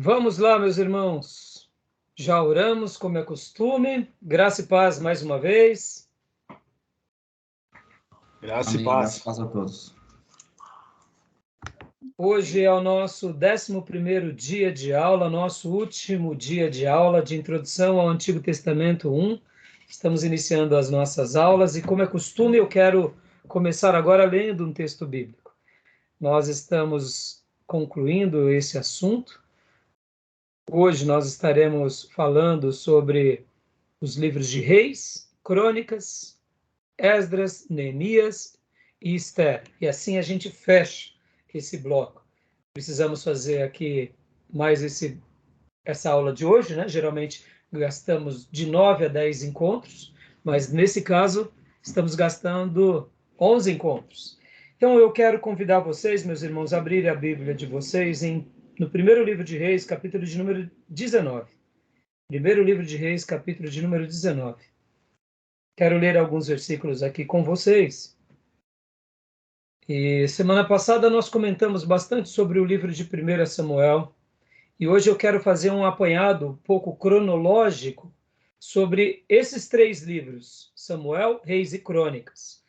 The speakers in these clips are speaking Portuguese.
Vamos lá, meus irmãos. Já oramos, como é costume. Graça e paz mais uma vez. Graça Amém. e paz. Graça e paz a todos. Hoje é o nosso 11º dia de aula, nosso último dia de aula de introdução ao Antigo Testamento 1. Estamos iniciando as nossas aulas e, como é costume, eu quero começar agora lendo um texto bíblico. Nós estamos concluindo esse assunto. Hoje nós estaremos falando sobre os livros de Reis, Crônicas, Esdras, Neemias e Esther. E assim a gente fecha esse bloco. Precisamos fazer aqui mais essa aula de hoje, né? Geralmente gastamos de 9 a 10 encontros, mas nesse caso estamos gastando 11 encontros. Então eu quero convidar vocês, meus irmãos, a abrirem a Bíblia de vocês no primeiro livro de Reis, capítulo de número 19. Primeiro livro de Reis, capítulo de número 19. Quero ler alguns versículos aqui com vocês. E semana passada nós comentamos bastante sobre o livro de 1 Samuel. E hoje eu quero fazer um apanhado um pouco cronológico sobre esses 3 livros, Samuel, Reis e Crônicas.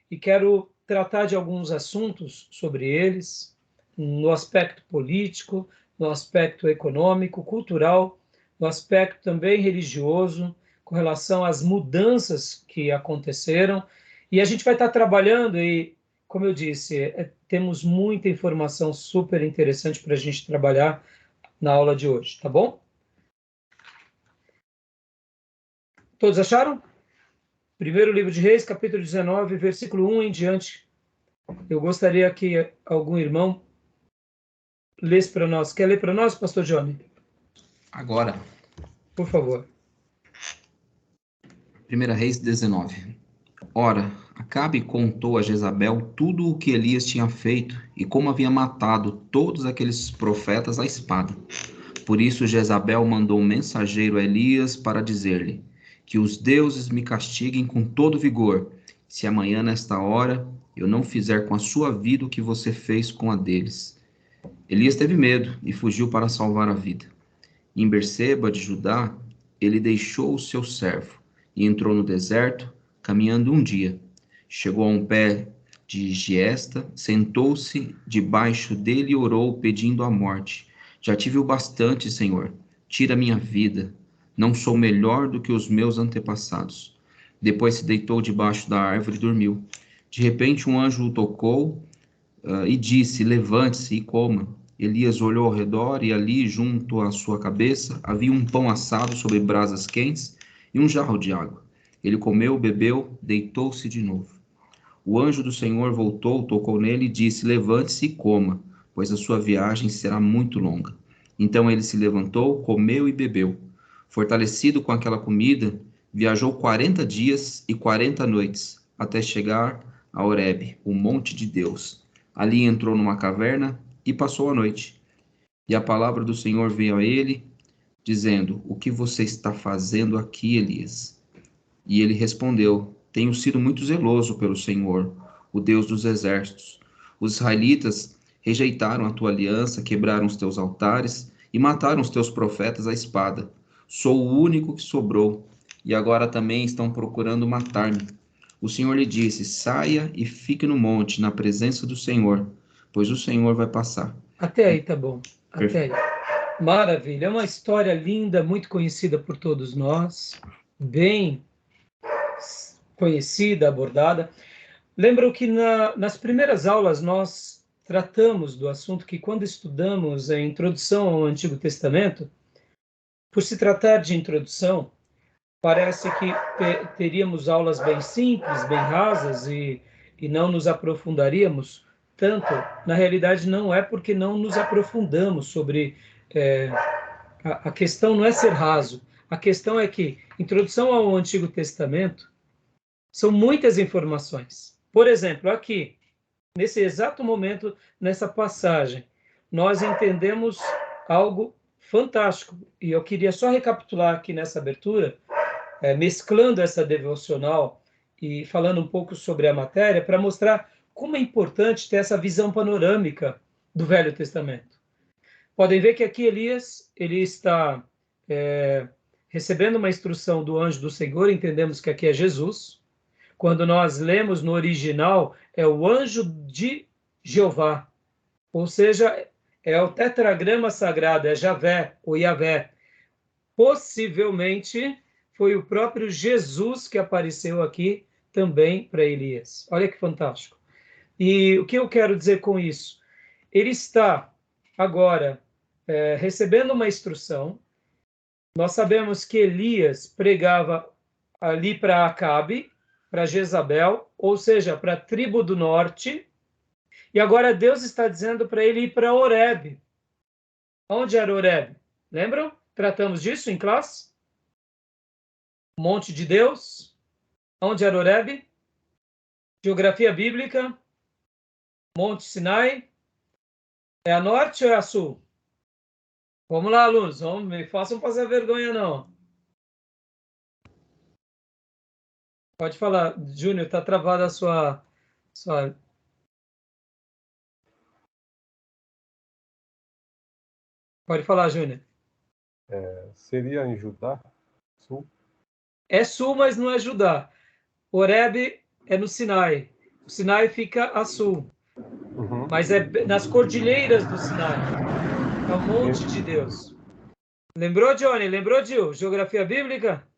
E quero tratar de alguns assuntos sobre eles, no aspecto político, no aspecto econômico, cultural, no aspecto também religioso, com relação às mudanças que aconteceram. E a gente vai estar trabalhando e, como eu disse, temos muita informação super interessante para a gente trabalhar na aula de hoje, tá bom? Todos acharam? Primeiro livro de Reis, capítulo 19, versículo 1 em diante. Eu gostaria que algum irmão lesse para nós. Quer ler para nós, pastor Johnny? Agora, Por favor. 1 Reis 19. Ora, Acabe contou a Jezabel tudo o que Elias tinha feito e como havia matado todos aqueles profetas à espada. Por isso Jezabel mandou um mensageiro a Elias para dizer-lhe: que os deuses me castiguem com todo vigor, se amanhã nesta hora eu não fizer com a sua vida o que você fez com a deles. Elias teve medo e fugiu para salvar a vida. Em Berseba de Judá, ele deixou o seu servo e entrou no deserto, caminhando um dia. Chegou a um pé de giesta, sentou-se debaixo dele e orou, pedindo a morte. Já tive o bastante, Senhor. Tira minha vida. Não sou melhor do que os meus antepassados. Depois se deitou debaixo da árvore e dormiu. De repente um anjo o tocou e disse: levante-se e coma. Elias olhou ao redor e ali, junto à sua cabeça, havia um pão assado sobre brasas quentes e um jarro de água. Ele comeu, bebeu, deitou-se de novo. O anjo do Senhor voltou, tocou nele e disse: levante-se e coma, pois a sua viagem será muito longa. Então ele se levantou, comeu e bebeu. Fortalecido com aquela comida, viajou 40 dias e 40 noites, até chegar a Horebe, o monte de Deus. Ali entrou numa caverna e passou a noite. E a palavra do Senhor veio a ele, dizendo: o que você está fazendo aqui, Elias? E ele respondeu: tenho sido muito zeloso pelo Senhor, o Deus dos exércitos. Os israelitas rejeitaram a tua aliança, quebraram os teus altares e mataram os teus profetas à espada. Sou o único que sobrou, e agora também estão procurando matar-me. O Senhor lhe disse: saia e fique no monte, na presença do Senhor, pois o Senhor vai passar. Até aí tá bom. Até aí. Maravilha. É uma história linda, muito conhecida por todos nós, bem conhecida, abordada. Lembro que nas primeiras aulas nós tratamos do assunto que, quando estudamos a introdução ao Antigo Testamento, por se tratar de introdução, parece que teríamos aulas bem simples, bem rasas e não nos aprofundaríamos tanto. Na realidade, não é porque não nos aprofundamos sobre... a questão não é ser raso, a questão é que introdução ao Antigo Testamento são muitas informações. Por exemplo, aqui, nesse exato momento, nessa passagem, nós entendemos algo fantástico. E eu queria só recapitular aqui nessa abertura, mesclando essa devocional e falando um pouco sobre a matéria, para mostrar como é importante ter essa visão panorâmica do Velho Testamento. Podem ver que aqui Elias, ele está recebendo uma instrução do anjo do Senhor, entendemos que aqui é Jesus. Quando nós lemos no original, é o anjo de Jeová, ou seja, é o tetragrama sagrado, é Javé, ou Yavé. Possivelmente foi o próprio Jesus que apareceu aqui também para Elias. Olha que fantástico. E o que eu quero dizer com isso? Ele está agora recebendo uma instrução. Nós sabemos que Elias pregava ali para Acabe, para Jezabel, ou seja, para a tribo do norte. E agora Deus está dizendo para ele ir para Horebe. Onde era Horebe? Lembram? Tratamos disso em classe? Monte de Deus. Onde era Horebe? Geografia bíblica. Monte Sinai. É a norte ou é a sul? Vamos lá, alunos. Vamos, me façam passar vergonha, não. Pode falar. Júnior, está travada a sua... Pode falar, Júnior. Seria em Judá? Sul? É sul, mas não é Judá. Horebe é no Sinai. O Sinai fica a sul. Uhum. Mas é nas cordilheiras do Sinai. É o monte de Deus. Lembrou, Johnny? Lembrou, Gil? Geografia bíblica?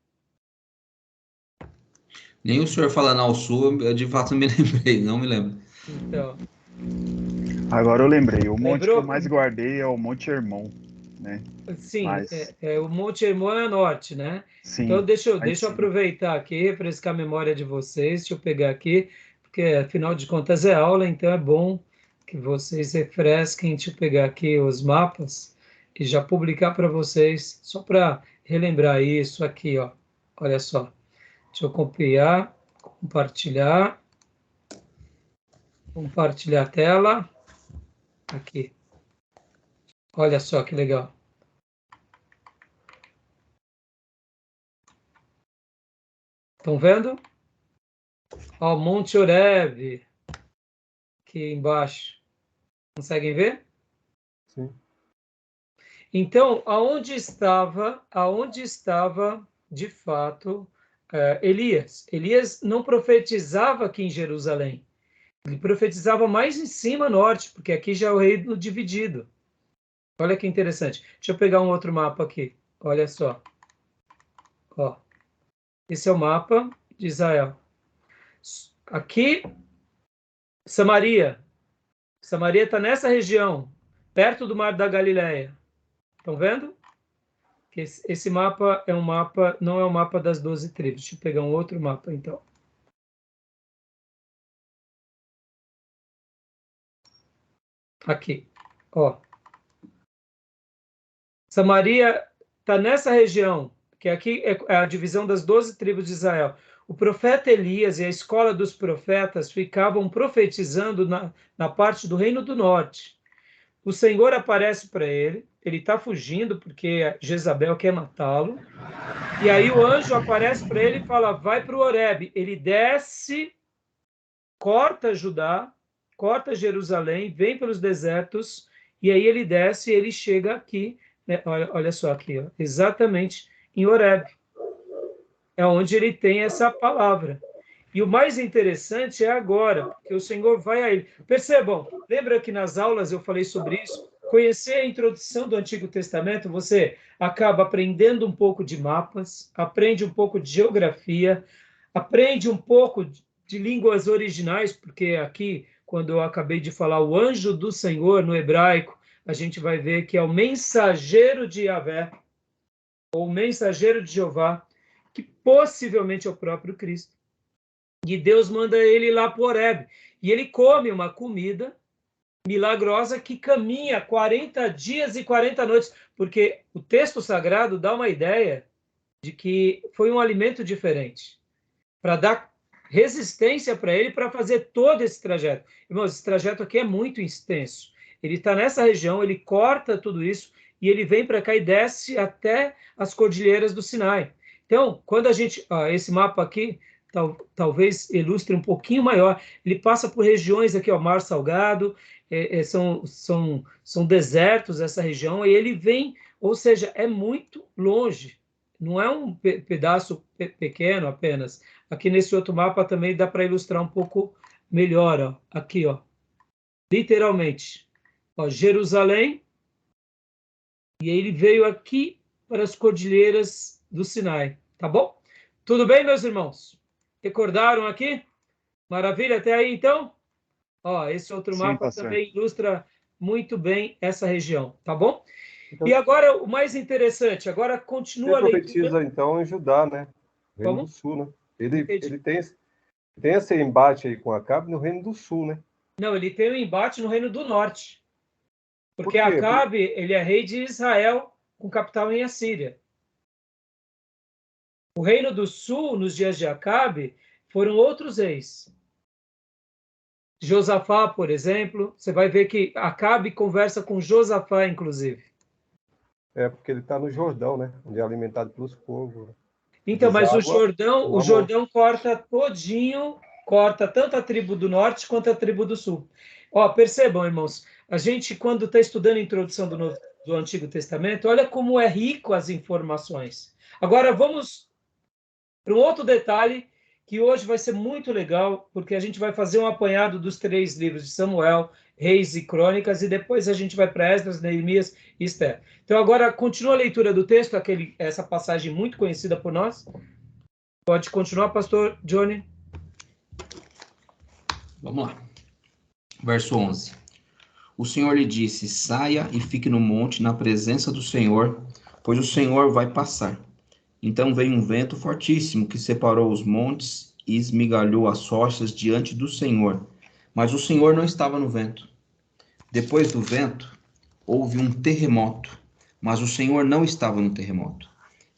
Nem o senhor falando ao sul, eu de fato me lembrei, não me lembro. Então, Agora eu lembrei, o monte que lembrou? eu mais guardei é o Monte Hermon, né? Sim, Mas, o Monte Hermon é norte, né? Então, sim, deixa eu sim. aproveitar aqui, refrescar a memória de vocês. Deixa eu pegar aqui, porque afinal de contas é aula, então é bom que vocês refresquem. Deixa eu pegar aqui os mapas e já publicar para vocês, só para relembrar isso aqui, ó. Olha só. Deixa eu copiar, compartilhar a tela. Aqui. Olha só que legal. Estão vendo? Ó, Monte Horebe, aqui embaixo. Conseguem ver? Sim. Então, aonde estava, de fato, Elias? Elias não profetizava aqui em Jerusalém. Ele profetizava mais em cima, norte, porque aqui já é o reino dividido. Olha que interessante. Deixa eu pegar um outro mapa aqui. Olha só. Ó. Esse é o mapa de Israel. Aqui, Samaria. Samaria está nessa região, perto do Mar da Galileia. Estão vendo? Esse mapa é um mapa, não é o mapa das 12 tribos. Deixa eu pegar um outro mapa, então. Aqui, ó. Samaria está nessa região, que aqui é a divisão das 12 tribos de Israel. O profeta Elias e a escola dos profetas ficavam profetizando na parte do reino do norte. O Senhor aparece para ele, ele está fugindo porque Jezabel quer matá-lo. E aí o anjo aparece para ele e fala, vai para o Horebe. Ele desce, corta Judá, corta Jerusalém, vem pelos desertos, e aí ele desce e ele chega aqui, né? Olha só aqui, ó, exatamente em Horebe. É onde ele tem essa palavra. E o mais interessante é agora, porque o Senhor vai a ele. Percebam, lembra que nas aulas eu falei sobre isso? Conhecer a introdução do Antigo Testamento, você acaba aprendendo um pouco de mapas, aprende um pouco de geografia, aprende um pouco de línguas originais, porque aqui, quando eu acabei de falar o anjo do Senhor no hebraico, a gente vai ver que é o mensageiro de Yahvé, ou o mensageiro de Jeová, que possivelmente é o próprio Cristo. E Deus manda ele ir lá para Horebe. E ele come uma comida milagrosa que caminha 40 dias e 40 noites, porque o texto sagrado dá uma ideia de que foi um alimento diferente, para dar resistência para ele para fazer todo esse trajeto. Irmãos, esse trajeto aqui é muito extenso. Ele está nessa região, ele corta tudo isso e ele vem para cá e desce até as cordilheiras do Sinai. Então, quando a gente... esse mapa aqui talvez ilustre um pouquinho maior. Ele passa por regiões aqui, ó, Mar Salgado, são desertos essa região, e ele vem, ou seja, é muito longe, não é um pedaço pequeno apenas. Aqui nesse outro mapa também dá para ilustrar um pouco melhor, ó. Aqui, ó, literalmente, ó, Jerusalém, e ele veio aqui para as cordilheiras do Sinai, tá bom? Tudo bem, meus irmãos? Recordaram aqui? Maravilha, até aí então? Ó, esse outro Sim, mapa pastor. também ilustra muito bem essa região, tá bom? Então, E agora, o mais interessante, agora ele continua a leitura. profetiza, então, em Judá, né? No Reino Como? do Sul, né? Entendi. Ele tem esse embate aí com Acabe no Reino do Sul, né? Não, ele tem um embate no Reino do Norte, Por porque quê? Acabe, ele é rei de Israel, com capital em Assíria. O Reino do Sul, nos dias de Acabe, foram outros reis. Josafá, por exemplo, você vai ver que Acabe conversa com Josafá, inclusive. É porque ele está no Jordão, né? Onde é alimentado pelos povos. Então, mas o Deságua no Amon. Jordão corta todinho, corta tanto a tribo do norte quanto a tribo do sul. Ó, percebam, irmãos, a gente, quando está estudando a introdução do Antigo Testamento, olha como é rico as informações. Agora, vamos para um outro detalhe que hoje vai ser muito legal, porque a gente vai fazer um apanhado dos 3 livros de Samuel, Reis e Crônicas, e depois a gente vai para Esdras, Neemias e Esther. Então, agora, continua a leitura do texto, essa passagem muito conhecida por nós. Pode continuar, pastor Johnny. Vamos lá. Verso 11. O Senhor lhe disse: saia e fique no monte na presença do Senhor, pois o Senhor vai passar. Então veio um vento fortíssimo que separou os montes e esmigalhou as rochas diante do Senhor. Mas o Senhor não estava no vento. Depois do vento, houve um terremoto, mas o Senhor não estava no terremoto.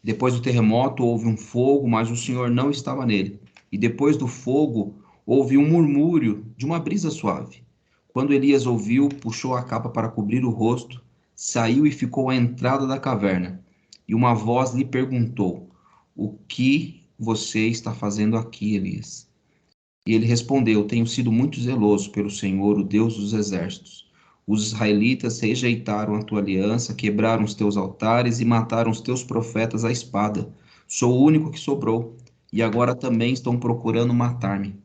Depois do terremoto, houve um fogo, mas o Senhor não estava nele. E depois do fogo, houve um murmúrio de uma brisa suave. Quando Elias ouviu, puxou a capa para cobrir o rosto, saiu e ficou à entrada da caverna. E uma voz lhe perguntou: o que você está fazendo aqui, Elias? E ele respondeu: tenho sido muito zeloso pelo Senhor, o Deus dos exércitos. Os israelitas rejeitaram a tua aliança, quebraram os teus altares e mataram os teus profetas à espada. Sou o único que sobrou, e agora também estão procurando matar-me.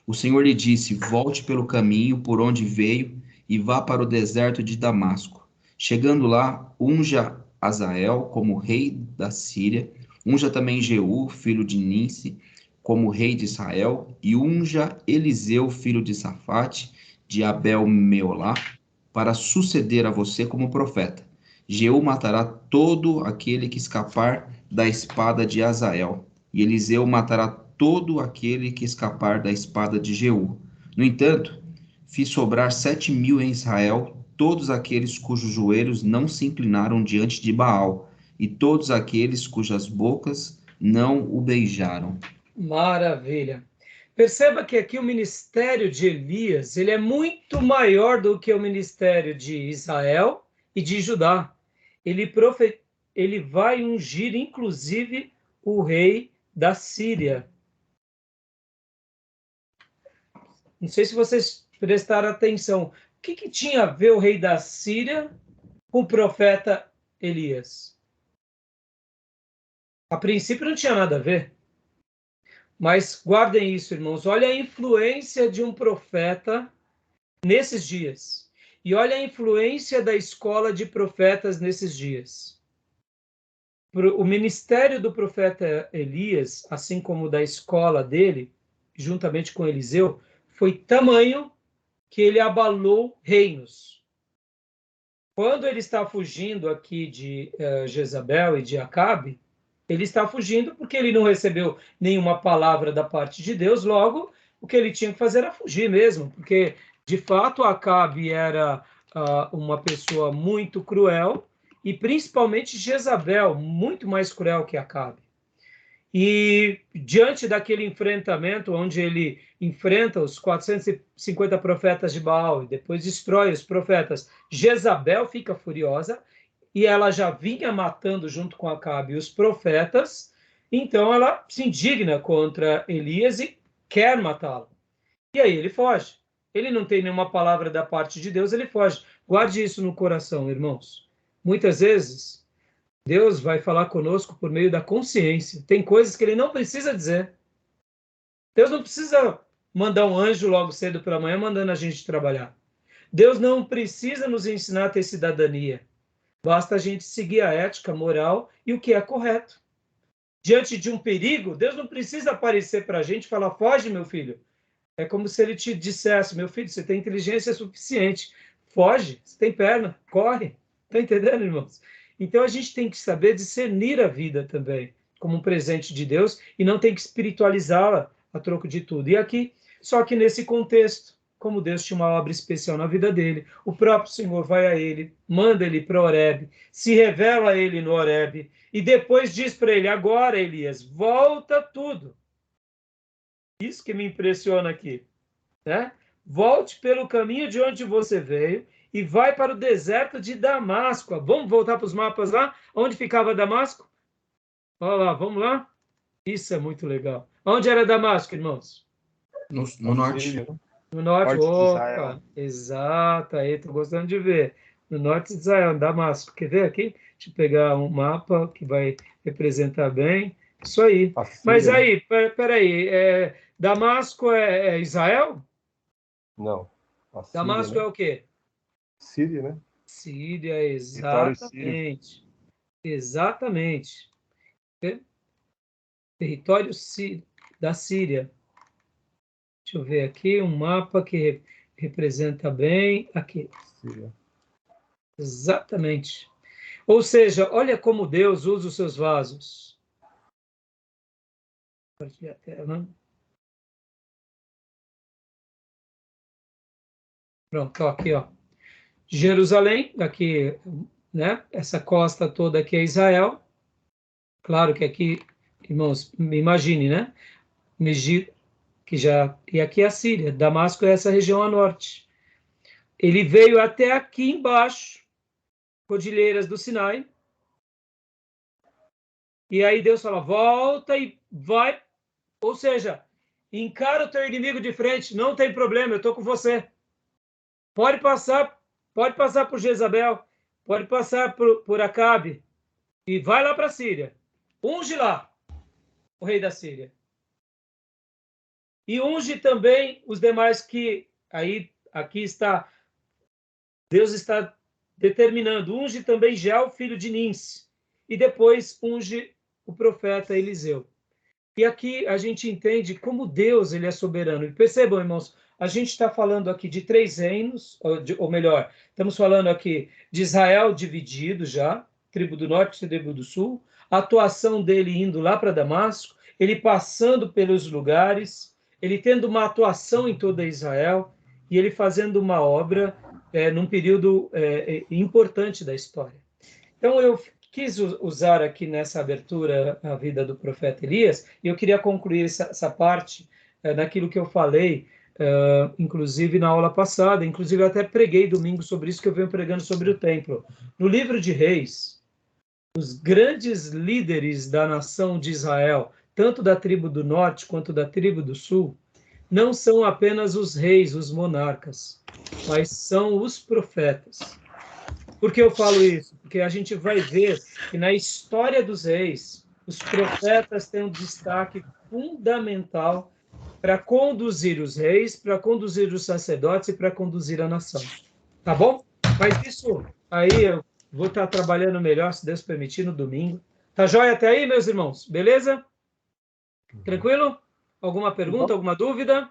O Senhor lhe disse: volte pelo caminho por onde veio e vá para o deserto de Damasco. Chegando lá, unja Azael como rei da Síria, unja também Jeú, filho de Ninsi, como rei de Israel, e unja Eliseu, filho de Safate, de Abel-Meolá, para suceder a você como profeta. Jeú matará todo aquele que escapar da espada de Azael, e Eliseu matará todo aquele que escapar da espada de Jeú. No entanto, fiz sobrar 7.000 em Israel, todos aqueles cujos joelhos não se inclinaram diante de Baal, e todos aqueles cujas bocas não o beijaram. Maravilha. Perceba que aqui o ministério de Elias, ele é muito maior do que o ministério de Israel e de Judá. Ele vai ungir, inclusive, o rei da Síria. Não sei se vocês prestaram atenção. O que tinha a ver o rei da Síria com o profeta Elias? A princípio não tinha nada a ver. Mas guardem isso, irmãos. Olha a influência de um profeta nesses dias. E olha a influência da escola de profetas nesses dias. O ministério do profeta Elias, assim como da escola dele, juntamente com Eliseu, foi tamanho que ele abalou reinos. Quando ele está fugindo aqui de Jezabel e de Acabe, ele está fugindo porque ele não recebeu nenhuma palavra da parte de Deus, logo, o que ele tinha que fazer era fugir mesmo, porque, de fato, Acabe era uma pessoa muito cruel, e principalmente Jezabel, muito mais cruel que Acabe. E diante daquele enfrentamento, onde ele enfrenta os 450 profetas de Baal e depois destrói os profetas, Jezabel fica furiosa, e ela já vinha matando junto com Acabe os profetas, então ela se indigna contra Elias e quer matá-lo. E aí ele foge. ele não tem nenhuma palavra da parte de Deus, ele foge. Guarde isso no coração, irmãos. Muitas vezes, Deus vai falar conosco por meio da consciência. Tem coisas que ele não precisa dizer. Deus não precisa mandar um anjo logo cedo pela manhã mandando a gente trabalhar. Deus não precisa nos ensinar a ter cidadania. Basta a gente seguir a ética, a moral e o que é correto. Diante de um perigo, Deus não precisa aparecer para a gente e falar, foge, meu filho. É como se ele te dissesse, meu filho, você tem inteligência suficiente. Foge, você tem perna, corre. Está entendendo, irmãos? Então a gente tem que saber discernir a vida também, como um presente de Deus, e não tem que espiritualizá-la a troco de tudo. E aqui, só que nesse contexto, como Deus tinha uma obra especial na vida dele, o próprio Senhor vai a ele, manda ele para Horebe, se revela a ele no Horebe, e depois diz para ele, agora, Elias, volta tudo. Isso que me impressiona aqui, né? Volte pelo caminho de onde você veio e vai para o deserto de Damasco. Vamos voltar para os mapas lá? Onde ficava Damasco? Olha lá, vamos lá? Isso é muito legal. Onde era Damasco, irmãos? No norte. No norte, Norte de opa, Israel. exato, aí estou gostando de ver. No norte de Israel, Damasco. Quer ver aqui? Deixa eu pegar um mapa que vai representar bem. Isso aí. A Síria, Mas né? aí, peraí, Damasco é Israel? Não. A Síria, Damasco né? é o quê? Síria, né? Síria, Território sírio. exatamente. Exatamente. Território da Síria. Deixa eu ver aqui um mapa que representa bem. Aqui, Síria. exatamente. Ou seja, olha como Deus usa os seus vasos. Compartilhar a tela. Pronto, ó, aqui, ó. Jerusalém, aqui, né? Essa costa toda aqui é Israel. Claro que aqui, irmãos, imagine, né? Megiddo, que já e aqui é a Síria. Damasco é essa região a norte. Ele veio até aqui embaixo, Cordilheiras do Sinai. E aí Deus fala: volta e vai. Ou seja, encara o teu inimigo de frente, não tem problema, eu estou com você. Pode passar por Jezabel, pode passar por Acabe e vai lá para a Síria. Unge lá o rei da Síria. E unge também os demais que aí aqui está Deus está determinando. Unge também Geu, filho de Nins, e depois unge o profeta Eliseu. E aqui a gente entende como Deus ele é soberano. E percebam, irmãos, a gente está falando aqui de 3 reinos, ou melhor, estamos falando aqui de Israel dividido já, tribo do norte e tribo do sul, a atuação dele indo lá para Damasco, ele passando pelos lugares, ele tendo uma atuação em toda Israel, e ele fazendo uma obra num período importante da história. Então, eu quis usar aqui nessa abertura a vida do profeta Elias, e eu queria concluir essa parte daquilo que eu falei, inclusive na aula passada, inclusive eu até preguei domingo sobre isso, que eu venho pregando sobre o templo. No livro de Reis, os grandes líderes da nação de Israel, tanto da tribo do norte quanto da tribo do sul, não são apenas os reis, os monarcas, mas são os profetas. Por que eu falo isso? Porque a gente vai ver que na história dos reis, os profetas têm um destaque fundamental para conduzir os reis, para conduzir os sacerdotes e para conduzir a nação. Tá bom? Mas isso aí eu vou estar trabalhando melhor, se Deus permitir, no domingo. Tá jóia até aí, meus irmãos? Beleza? Tranquilo? Alguma pergunta, alguma dúvida?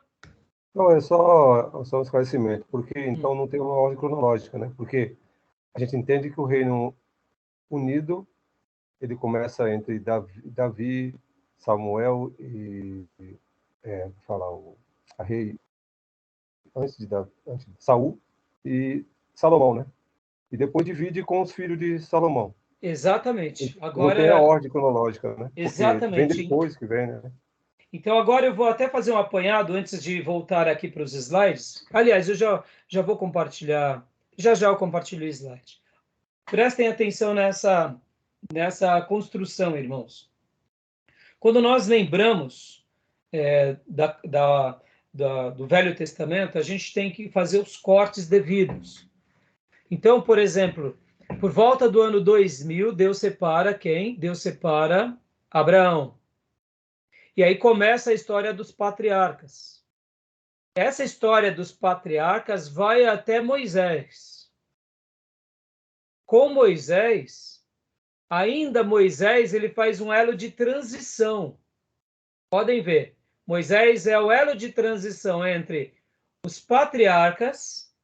Não, é só um esclarecimento, porque então não tem uma ordem cronológica, né? Porque a gente entende que o Reino Unido ele começa entre Davi, Samuel e a rei antes de Saul e Salomão, né? E depois divide com os filhos de Salomão. Exatamente. Não tem a ordem cronológica, né? Exatamente. Porque vem depois que vem, né? Então, agora eu vou até fazer um apanhado antes de voltar aqui para os slides. Aliás, eu já vou compartilhar, já eu compartilho o slide. Prestem atenção nessa construção, irmãos. Quando nós lembramos do Velho Testamento, a gente tem que fazer os cortes devidos. Então, por exemplo, por volta do ano 2000, Deus separa quem? Deus separa Abraão. E aí começa a história dos patriarcas. Essa história dos patriarcas vai até Moisés. Com Moisés, ainda Moisés, ele faz um elo de transição. Podem ver, Moisés é o elo de transição entre os patriarcas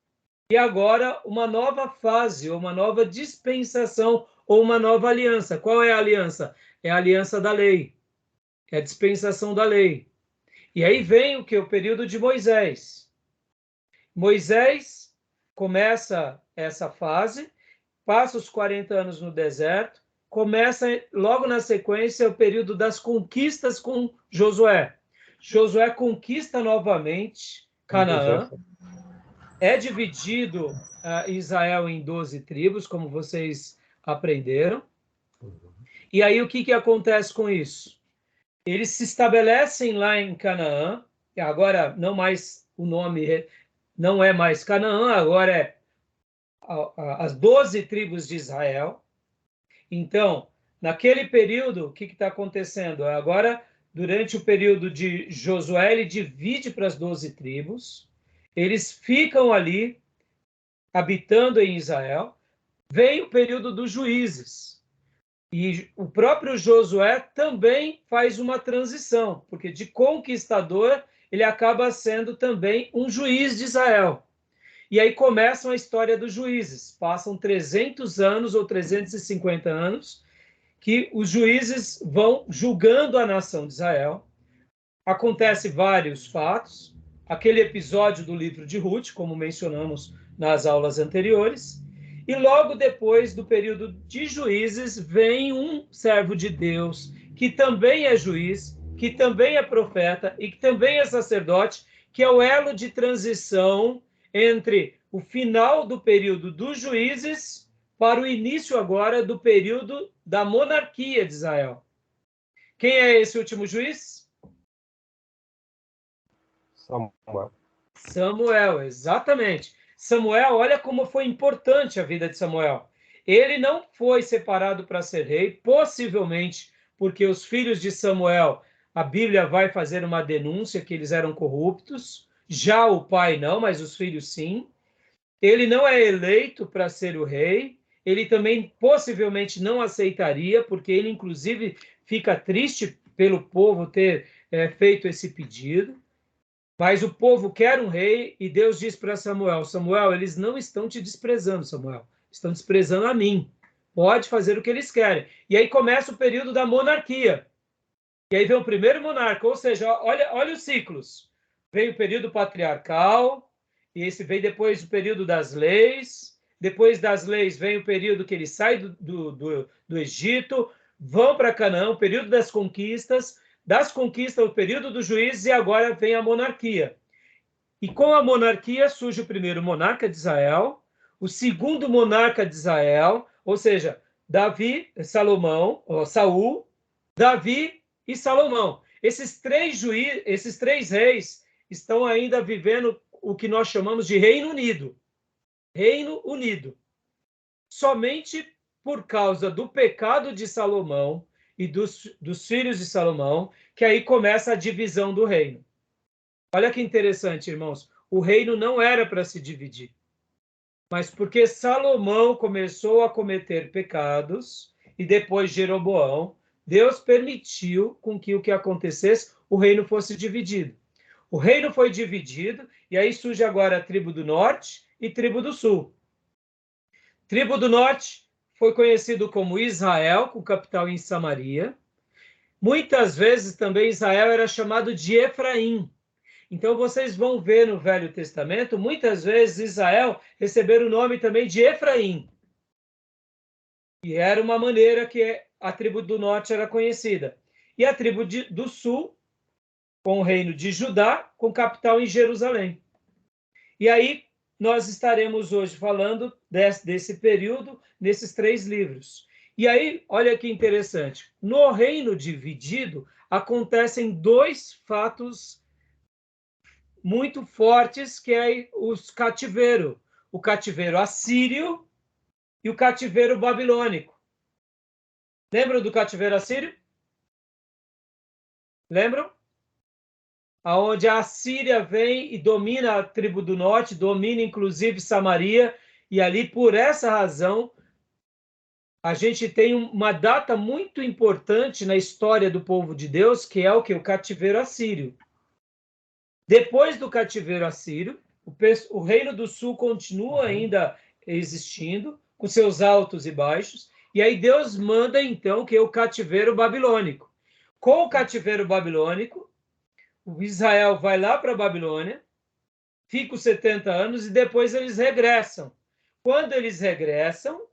e agora uma nova fase, uma nova dispensação ou uma nova aliança. Qual é a aliança? É a aliança da lei. É a dispensação da lei. E aí vem o que? O período de Moisés. Moisés começa essa fase, passa os 40 anos no deserto, começa logo na sequência o período das conquistas com Josué. Josué conquista novamente Canaã. É dividido Israel em 12 tribos, como vocês aprenderam. E aí o que acontece com isso? Eles se estabelecem lá em Canaã, e agora não mais o nome não é mais Canaã, agora é as 12 tribos de Israel. Então, naquele período, o que está acontecendo? Agora, durante o período de Josué, ele divide para as 12 tribos, eles ficam ali, habitando em Israel. Vem o período dos juízes. E o próprio Josué também faz uma transição, porque de conquistador ele acaba sendo também um juiz de Israel. E aí começa a história dos juízes. Passam 300 anos ou 350 anos que os juízes vão julgando a nação de Israel. Acontece vários fatos. Aquele episódio do livro de Ruth, como mencionamos nas aulas anteriores. E logo depois do período de juízes, vem um servo de Deus, que também é juiz, que também é profeta e que também é sacerdote, que é o elo de transição entre o final do período dos juízes para o início agora do período da monarquia de Israel. Quem é esse último juiz? Samuel, exatamente. Samuel, olha como foi importante a vida de Samuel. Ele não foi separado para ser rei, possivelmente porque os filhos de Samuel, a Bíblia vai fazer uma denúncia que eles eram corruptos. Já o pai não, mas os filhos sim. Ele não é eleito para ser o rei. Ele também possivelmente não aceitaria, porque ele inclusive fica triste pelo povo ter feito esse pedido. Mas o povo quer um rei e Deus diz para Samuel, Samuel, eles não estão te desprezando, Samuel. Estão desprezando a mim. Pode fazer o que eles querem. E aí começa o período da monarquia. E aí vem o primeiro monarca, ou seja, olha os ciclos. Vem o período patriarcal, e esse vem depois o período das leis. Depois das leis vem o período que eles saem do Egito, vão para Canaã, o período das conquistas o período dos juízes, e agora vem a monarquia. E com a monarquia surge o primeiro monarca de Israel, o segundo monarca de Israel, ou seja, Saul, Davi e Salomão. Esses três reis estão ainda vivendo o que nós chamamos de Reino Unido. Reino Unido. Somente por causa do pecado de Salomão e dos filhos de Salomão, que aí começa a divisão do reino. Olha que interessante, irmãos. O reino não era para se dividir. Mas porque Salomão começou a cometer pecados, e depois Jeroboão, Deus permitiu com que o que acontecesse, o reino fosse dividido. O reino foi dividido, e aí surge agora a tribo do norte e tribo do sul. Tribo do norte foi conhecido como Israel, com capital em Samaria. Muitas vezes também Israel era chamado de Efraim. Então vocês vão ver no Velho Testamento, muitas vezes Israel receberam o nome também de Efraim. E era uma maneira que a tribo do norte era conhecida. E a tribo do sul, com o reino de Judá, com capital em Jerusalém. E aí nós estaremos hoje falando desse período, nesses 3 livros. E aí, olha que interessante, no reino dividido acontecem 2 fatos muito fortes, que é os cativeiro. O cativeiro assírio e o cativeiro babilônico. Lembram do cativeiro assírio? Lembram? Aonde a Assíria vem e domina a tribo do norte, domina inclusive Samaria, e ali, por essa razão, a gente tem uma data muito importante na história do povo de Deus, que é o que? O cativeiro assírio. Depois do cativeiro assírio, o Reino do Sul continua ainda existindo, com seus altos e baixos, e aí Deus manda, então, que é o cativeiro babilônico. Com o cativeiro babilônico, o Israel vai lá para a Babilônia, fica os 70 anos, e depois eles regressam. Quando eles regressam,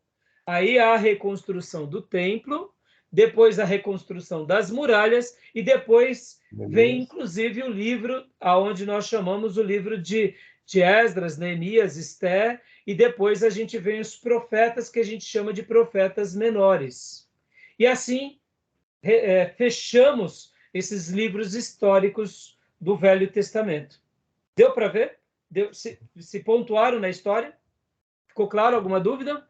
aí há a reconstrução do templo, depois a reconstrução das muralhas, e depois vem, inclusive, o livro, aonde nós chamamos o livro de Esdras, Neemias, Esther, e depois a gente vem os profetas, que a gente chama de profetas menores. E assim, fechamos esses livros históricos do Velho Testamento. Deu para ver? Se pontuaram na história? Ficou claro? Alguma dúvida?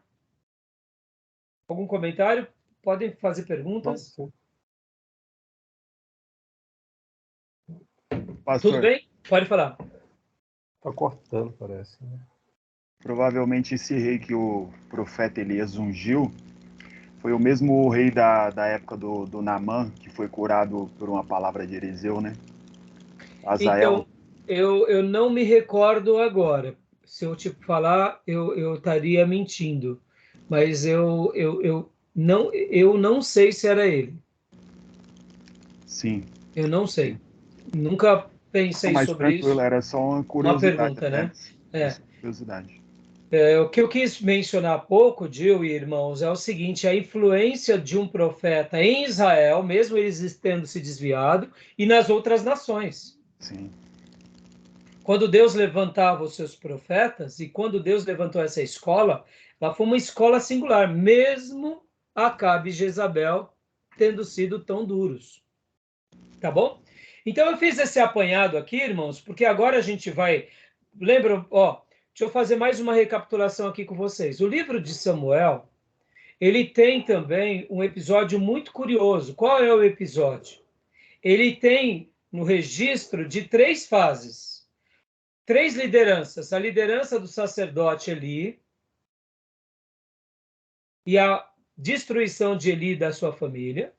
Algum comentário? Podem fazer perguntas. Pastor, Tudo bem? Pode falar. Está cortando, parece. Né? provavelmente esse rei que o profeta Elias ungiu foi o mesmo rei da época do Naamã, que foi curado por uma palavra de Eliseu, né? Azael. Então, eu não me recordo agora. Se eu te falar, eu estaria mentindo. Mas eu não sei se era ele. Sim. Eu não sei. Nunca pensei Mas sobre tranquilo, isso. era só uma Uma curiosidade pergunta, né? apenas. É. Curiosidade. O que eu quis mencionar há pouco, Gil e irmãos, é o seguinte: a influência de um profeta em Israel, mesmo eles tendo se desviado, e nas outras nações. Sim. Quando Deus levantava os seus profetas, e quando Deus levantou essa escola, ela foi uma escola singular, mesmo Acabe e Jezabel tendo sido tão duros. Tá bom? Então eu fiz esse apanhado aqui, irmãos, porque agora a gente vai. Lembram? Ó, deixa eu fazer mais uma recapitulação aqui com vocês. O livro de Samuel, ele tem também um episódio muito curioso. Qual é o episódio? Ele tem no registro de 3 fases. 3 lideranças. A liderança do sacerdote Eli e a destruição de Eli e da sua família.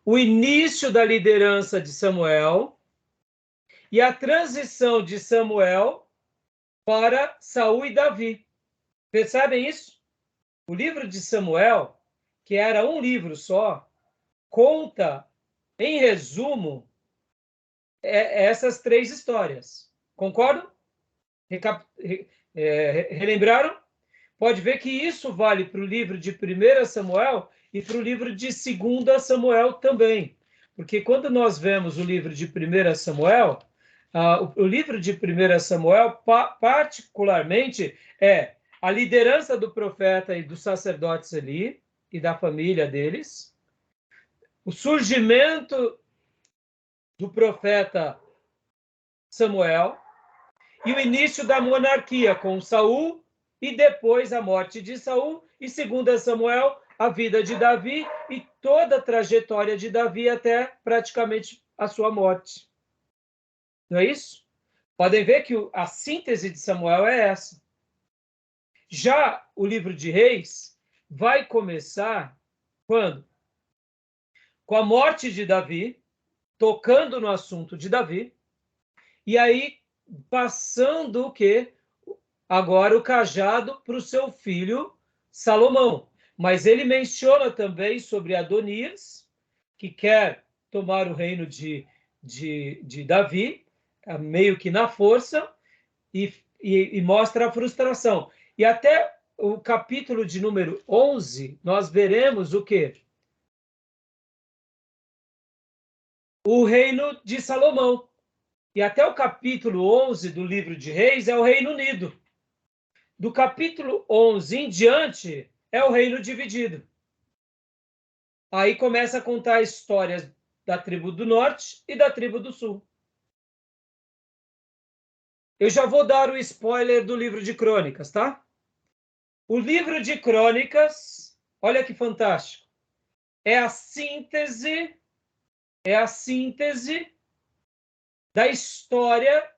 O início da liderança de Samuel e a transição de Samuel para Saul e Davi. Percebem isso? O livro de Samuel, que era um livro só, conta, em resumo, essas 3 histórias. Concordam? Relembraram? Pode ver que isso vale para o livro de 1 Samuel e para o livro de 2 Samuel também. Porque quando nós vemos o livro de 1 Samuel, o livro de 1 Samuel, particularmente, é a liderança do profeta e dos sacerdotes ali e da família deles, o surgimento do profeta Samuel e o início da monarquia com Saul e depois a morte de Saul e 2 Samuel, a vida de Davi e toda a trajetória de Davi até praticamente a sua morte. Não é isso? Podem ver que a síntese de Samuel é essa. Já o livro de Reis vai começar quando? Com a morte de Davi, tocando no assunto de Davi, e aí passando o quê? Agora o cajado para o seu filho Salomão. Mas ele menciona também sobre Adonias, que quer tomar o reino de Davi, meio que na força, e mostra a frustração. E até o capítulo de número 11, nós veremos o quê? O reino de Salomão. E até o capítulo 11 do livro de Reis é o Reino Unido. Do capítulo 11 em diante, é o reino dividido. Aí começa a contar histórias da tribo do norte e da tribo do sul. Eu já vou dar o spoiler do livro de Crônicas, tá? O livro de Crônicas, olha que fantástico, é a síntese da história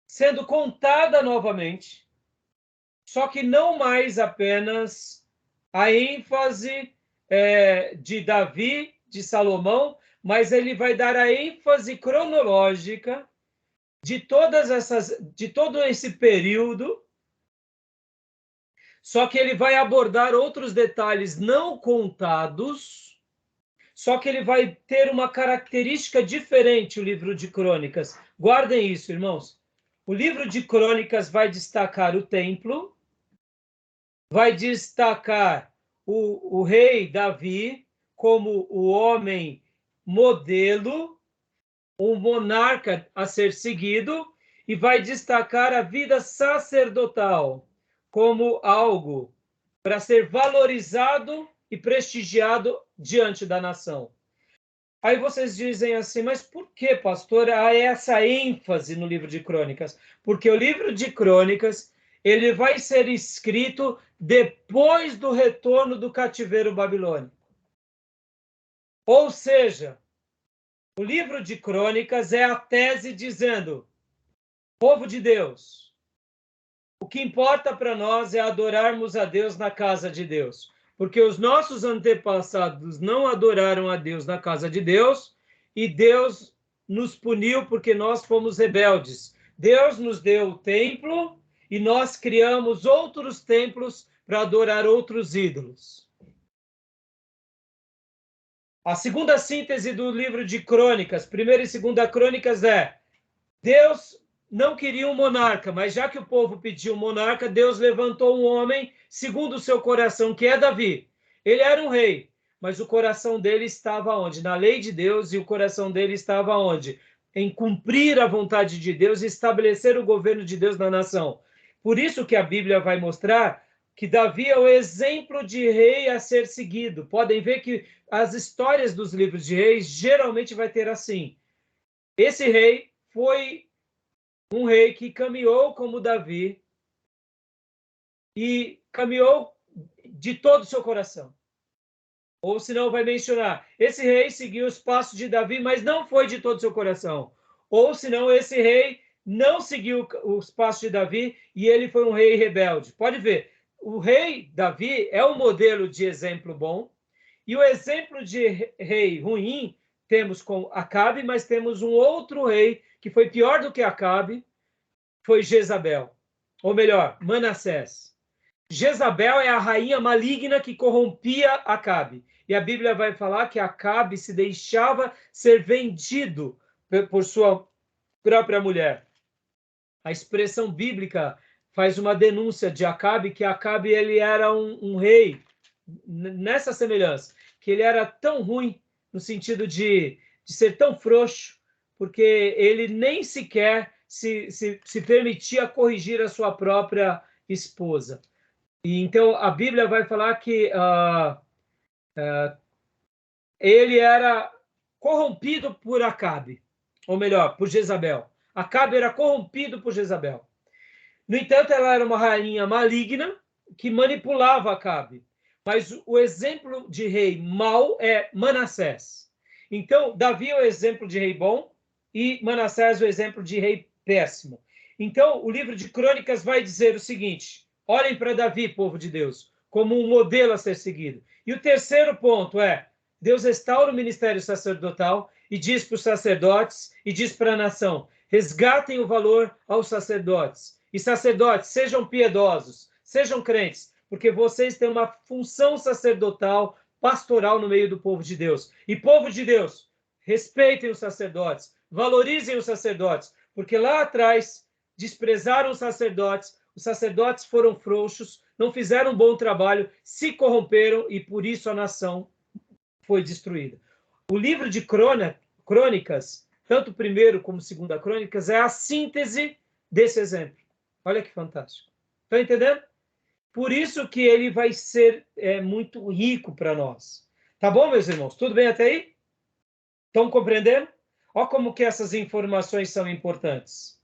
sendo contada novamente, só que não mais apenas a ênfase de Davi, de Salomão, mas ele vai dar a ênfase cronológica de todo esse período, só que ele vai abordar outros detalhes não contados, só que ele vai ter uma característica diferente, o livro de Crônicas. Guardem isso, irmãos. O livro de Crônicas vai destacar o templo, vai destacar o rei Davi como o homem modelo, um monarca a ser seguido, e vai destacar a vida sacerdotal como algo para ser valorizado e prestigiado diante da nação. Aí vocês dizem assim, mas por que, pastor, há essa ênfase no livro de Crônicas? Porque o livro de Crônicas, ele vai ser escrito depois do retorno do cativeiro babilônico. Ou seja, o livro de Crônicas é a tese dizendo, povo de Deus, o que importa para nós é adorarmos a Deus na casa de Deus. Porque os nossos antepassados não adoraram a Deus na casa de Deus, e Deus nos puniu porque nós fomos rebeldes. Deus nos deu o templo e nós criamos outros templos para adorar outros ídolos. A segunda síntese do livro de Crônicas, primeira e segunda Crônicas, é: Deus não queria um monarca, mas já que o povo pediu um monarca, Deus levantou um homem segundo o seu coração, que é Davi. Ele era um rei, mas o coração dele estava onde? Na lei de Deus, e o coração dele estava onde? Em cumprir a vontade de Deus e estabelecer o governo de Deus na nação. Por isso que a Bíblia vai mostrar que Davi é o exemplo de rei a ser seguido. Podem ver que as histórias dos livros de reis geralmente vai ter assim. Esse rei foi um rei que caminhou como Davi e caminhou de todo o seu coração. Ou senão vai mencionar, esse rei seguiu os passos de Davi, mas não foi de todo o seu coração. Ou senão esse rei não seguiu os passos de Davi e ele foi um rei rebelde. Pode ver, o rei Davi é um modelo de exemplo bom, e o exemplo de rei ruim temos com Acabe, mas temos um outro rei que foi pior do que Acabe, foi Jezabel, ou melhor, Manassés. Jezabel é a rainha maligna que corrompia Acabe. E a Bíblia vai falar que Acabe se deixava ser vendido por sua própria mulher. A expressão bíblica faz uma denúncia de Acabe, que Acabe ele era um rei nessa semelhança, que ele era tão ruim no sentido de ser tão frouxo, porque ele nem sequer se permitia corrigir a sua própria esposa. E então a Bíblia vai falar que ele era corrompido por Acabe, ou melhor, por Jezabel. Acabe era corrompido por Jezabel. No entanto, ela era uma rainha maligna que manipulava Acabe. Mas o exemplo de rei mau é Manassés. Então, Davi é o exemplo de rei bom e Manassés é o exemplo de rei péssimo. Então, o livro de Crônicas vai dizer o seguinte: olhem para Davi, povo de Deus, como um modelo a ser seguido. E o terceiro ponto é: Deus restaura o ministério sacerdotal e diz para os sacerdotes e diz para a nação: resgatem o valor aos sacerdotes. E sacerdotes, sejam piedosos, sejam crentes, porque vocês têm uma função sacerdotal, pastoral no meio do povo de Deus. E povo de Deus, respeitem os sacerdotes, valorizem os sacerdotes, porque lá atrás desprezaram os sacerdotes foram frouxos, não fizeram um bom trabalho, se corromperam e por isso a nação foi destruída. O livro de Crônicas, tanto o primeiro como o segundo Crônicas, é a síntese desse exemplo. Olha que fantástico. Está entendendo? Por isso que ele vai ser muito rico para nós. Tá bom, meus irmãos? Tudo bem até aí? Estão compreendendo? Olha como que essas informações são importantes.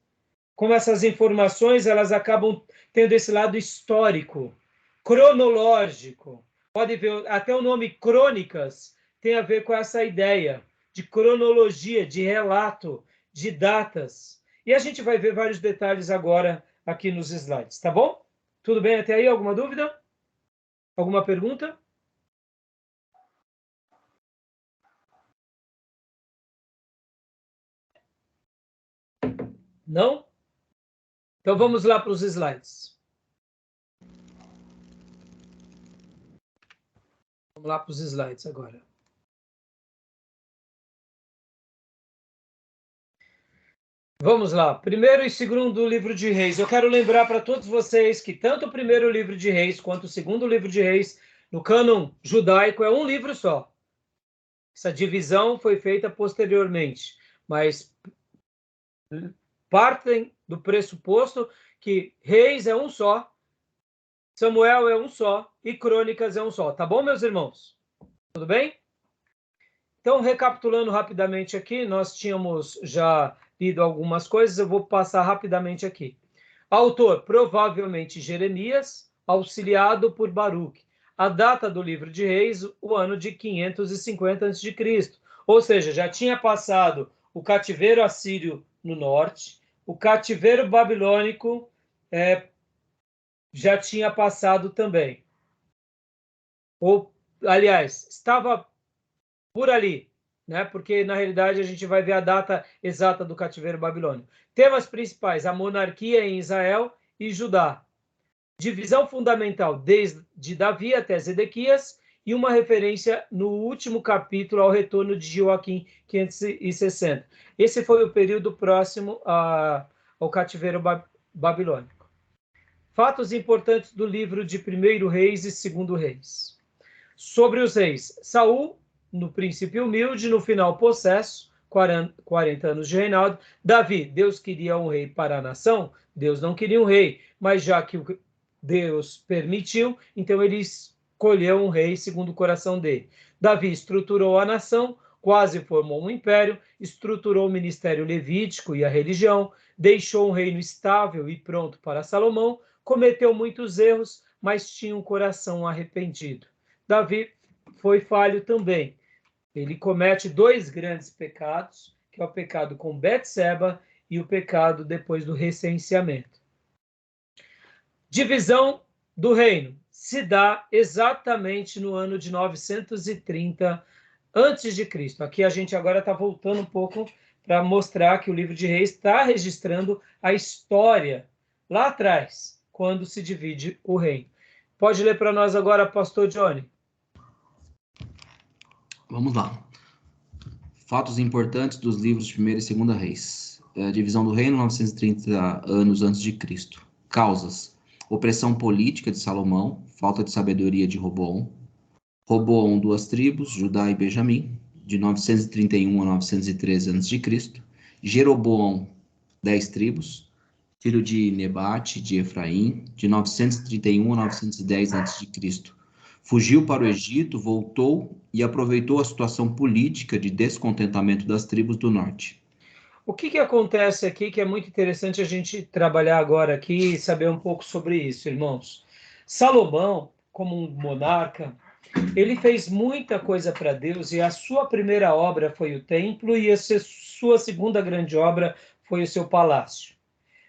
como essas informações elas acabam tendo esse lado histórico, cronológico. Pode ver, até o nome Crônicas tem a ver com essa ideia de cronologia, de relato, de datas. E a gente vai ver vários detalhes agora aqui nos slides, tá bom? Tudo bem até aí? Alguma dúvida? Alguma pergunta? Não? Então vamos lá para os slides. Vamos lá para os slides agora. Vamos lá. Primeiro e segundo livro de Reis. Eu quero lembrar para todos vocês que tanto o primeiro livro de Reis quanto o segundo livro de Reis, no cânon judaico, é um livro só. Essa divisão foi feita posteriormente, mas partem do pressuposto que Reis é um só, Samuel é um só e Crônicas é um só. Tá bom, meus irmãos? Tudo bem? Então, recapitulando rapidamente aqui, nós tínhamos já lido algumas coisas, eu vou passar rapidamente aqui. Autor, provavelmente Jeremias, auxiliado por Baruque. A data do livro de Reis, o ano de 550 a.C. Ou seja, já tinha passado o cativeiro assírio no norte, o cativeiro babilônico já tinha passado também. Ou, aliás, estava por ali, né? Porque na realidade a gente vai ver a data exata do cativeiro babilônico. Temas principais: a monarquia em Israel e Judá. Divisão fundamental desde Davi até Zedequias e uma referência no último capítulo ao retorno de Joaquim, 560. Esse foi o período próximo ao cativeiro babilônico. Fatos importantes do livro de 1º Reis e 2º Reis. Sobre os reis: Saul, no princípio humilde, no final possesso, 40 anos de reinado. Davi, Deus queria um rei para a nação, Deus não queria um rei, mas já que Deus permitiu, então ele escolheu um rei segundo o coração dele. Davi estruturou a nação, quase formou um império, estruturou o ministério levítico e a religião, deixou um reino estável e pronto para Salomão, cometeu muitos erros, mas tinha um coração arrependido. Davi foi falho também. Ele comete 2 grandes pecados, que é o pecado com Betseba e o pecado depois do recenseamento. Divisão do reino se dá exatamente no ano de 930 a.C. Aqui a gente agora está voltando um pouco para mostrar que o livro de Reis está registrando a história lá atrás, quando se divide o reino. Pode ler para nós agora, pastor Johnny? Vamos lá. Fatos importantes dos livros de 1º e 2º Reis. Divisão do reino, 930 anos antes de Cristo. Causas: opressão política de Salomão, falta de sabedoria de Roboão. Roboão, 2 tribos, Judá e Benjamim, de 931 a 913 a.C. Jeroboão, 10 tribos, filho de Nebate, de Efraim, de 931 a 910 a.C. Fugiu para o Egito, voltou e aproveitou a situação política de descontentamento das tribos do norte. O que acontece aqui que é muito interessante a gente trabalhar agora aqui e saber um pouco sobre isso, irmãos? Salomão, como um monarca, ele fez muita coisa para Deus e a sua primeira obra foi o templo e a sua segunda grande obra foi o seu palácio.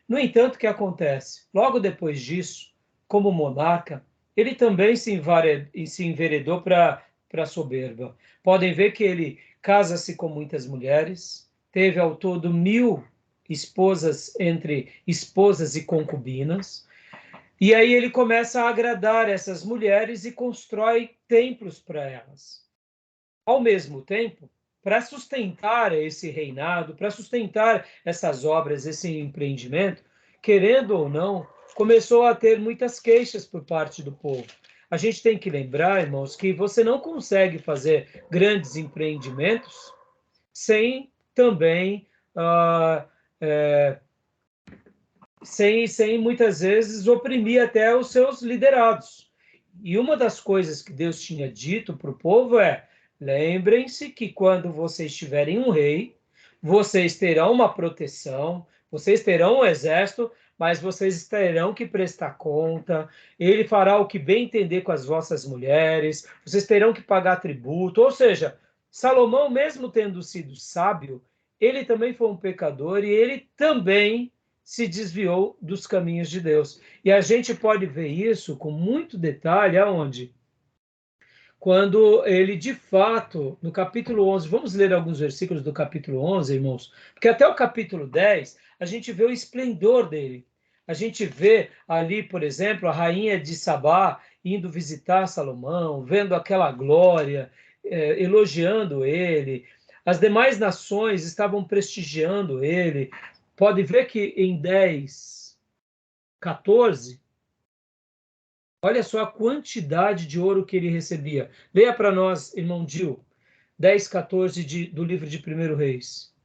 No entanto, o que acontece? Logo depois disso, como monarca, ele também se enveredou para a soberba. Podem ver que ele casa-se com muitas mulheres, teve ao todo 1000 esposas, entre esposas e concubinas, e aí ele começa a agradar essas mulheres e constrói templos para elas. Ao mesmo tempo, para sustentar esse reinado, para sustentar essas obras, esse empreendimento, querendo ou não, começou a ter muitas queixas por parte do povo. A gente tem que lembrar, irmãos, que você não consegue fazer grandes empreendimentos sem também sem muitas vezes oprimir até os seus liderados. E uma das coisas que Deus tinha dito para o povo é: lembrem-se que quando vocês tiverem um rei, vocês terão uma proteção, Vocês terão um exército, mas vocês terão que prestar conta. Ele fará o que bem entender com as vossas mulheres. Vocês terão que pagar tributo. Ou seja, Salomão, mesmo tendo sido sábio, ele também foi um pecador e ele também se desviou dos caminhos de Deus. E a gente pode ver isso com muito detalhe aonde? Quando ele, de fato, no capítulo 11, vamos ler alguns versículos do capítulo 11, irmãos, porque até o capítulo 10, a gente vê o esplendor dele. A gente vê ali, por exemplo, a rainha de Sabá indo visitar Salomão, vendo aquela glória, elogiando ele. As demais nações estavam prestigiando ele. Pode ver que em 10, 14, olha só a quantidade de ouro que ele recebia. Leia para nós, irmão Gil, 10, 14 do livro de 1 Reis.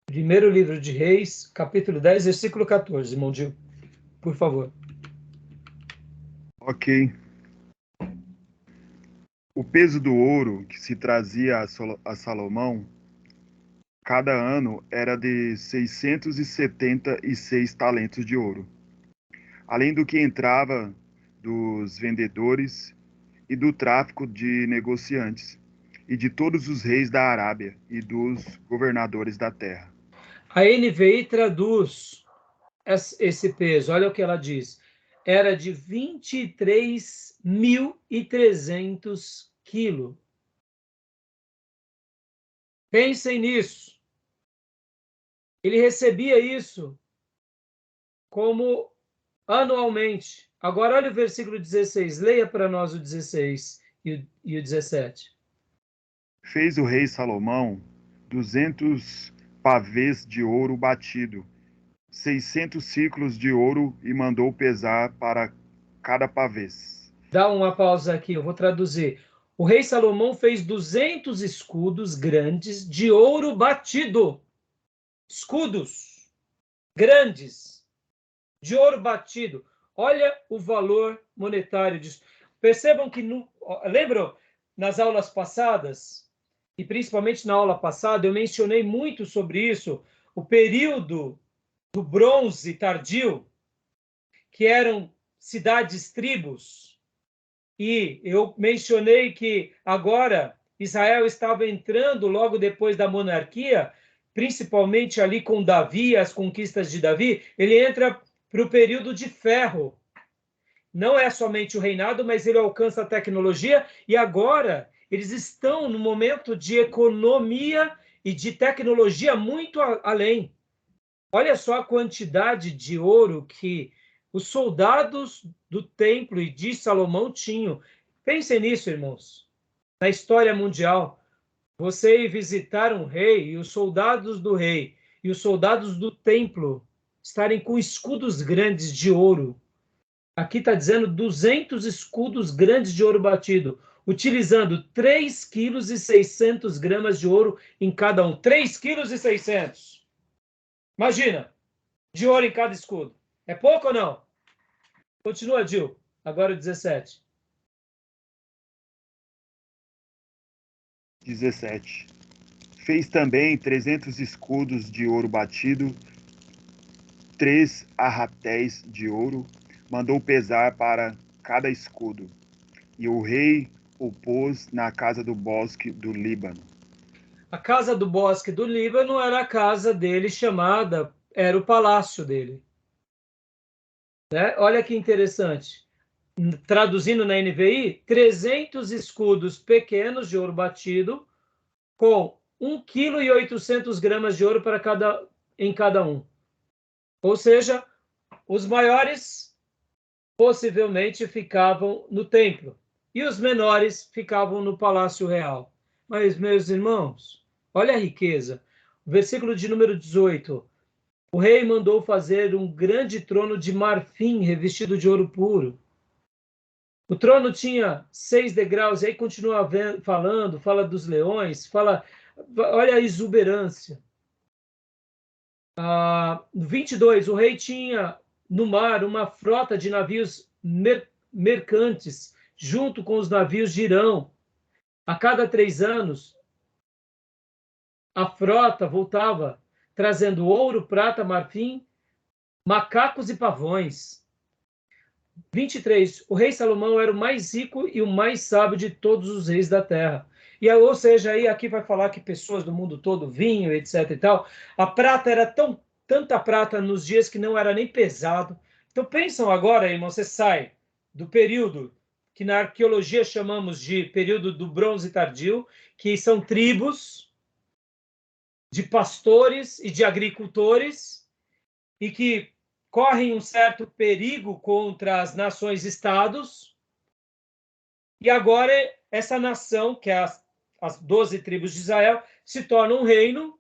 Primeiro livro de Reis, capítulo 10, versículo 14, irmão Gil, por favor. Ok. O peso do ouro que se trazia a Salomão cada ano era de 676 talentos de ouro, além do que entrava dos vendedores e do tráfico de negociantes, e de todos os reis da Arábia e dos governadores da terra. A NVI traduz esse peso, olha o que ela diz. Era de 23.300 quilos. Pensem nisso. Ele recebia isso como anualmente. Agora, olha o versículo 16. Leia para nós o 16 e o 17. Fez o rei Salomão 200 pavês de ouro batido, 600 ciclos de ouro, e mandou pesar para cada pavês. Dá uma pausa aqui, eu vou traduzir. O rei Salomão fez 200 escudos grandes de ouro batido. Escudos grandes de ouro batido. Olha o valor monetário disso. Percebam que, lembram, nas aulas passadas, e principalmente na aula passada, eu mencionei muito sobre isso, o período do bronze tardio, que eram cidades-tribos, e eu mencionei que agora Israel estava entrando logo depois da monarquia, principalmente ali com Davi, as conquistas de Davi, ele entra para o período de ferro. Não é somente o reinado, mas ele alcança a tecnologia, e agora eles estão no momento de economia e de tecnologia muito além. Olha só a quantidade de ouro que os soldados do templo e de Salomão tinham. Pensem nisso, irmãos. Na história mundial, você ir visitar um rei e os soldados do rei e os soldados do templo estarem com escudos grandes de ouro. Aqui está dizendo 200 escudos grandes de ouro batido, utilizando 3,6 kg de ouro em cada um. 3,6 kg. Imagina, de ouro em cada escudo. É pouco ou não? Continua, Gil. Agora o 17. 17. Fez também 300 escudos de ouro batido, 3 arratéis de ouro, mandou pesar para cada escudo. E o rei o pôs na casa do bosque do Líbano. A casa do bosque do Líbano era a casa dele chamada, era o palácio dele. Né? Olha que interessante. Traduzindo na NVI, 300 escudos pequenos de ouro batido, com 1,8 kg de ouro em cada um. Ou seja, os maiores possivelmente ficavam no templo e os menores ficavam no palácio real. Mas, meus irmãos, olha a riqueza. O versículo de número 18. O rei mandou fazer um grande trono de marfim revestido de ouro puro. O trono tinha 6 degraus, e aí continua falando, fala dos leões, olha a exuberância. 22, o rei tinha no mar uma frota de navios mercantes junto com os navios de Irão. A cada 3 anos, a frota voltava, trazendo ouro, prata, marfim, macacos e pavões. 23. O rei Salomão era o mais rico e o mais sábio de todos os reis da terra. Ou seja, aí aqui vai falar que pessoas do mundo todo, vinho, etc. e tal. A prata era tanta prata nos dias que não era nem pesado. Então pensam agora, irmão, você sai do período que na arqueologia chamamos de período do bronze tardio, que são tribos de pastores e de agricultores, e que correm um certo perigo contra as nações-estados, e agora essa nação, que é as 12 tribos de Israel, se torna um reino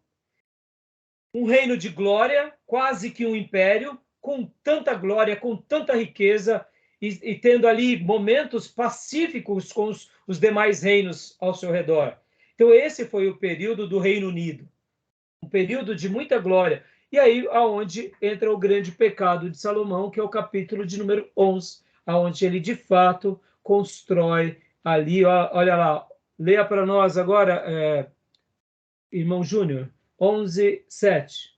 de glória, quase que um império, com tanta glória, com tanta riqueza, e tendo ali momentos pacíficos com os demais reinos ao seu redor. Então esse foi o período do Reino Unido, um período de muita glória. E aí aonde entra o grande pecado de Salomão, que é o capítulo de número 11, aonde ele de fato constrói ali, olha lá, leia para nós agora, irmão Júnior, 11, 7.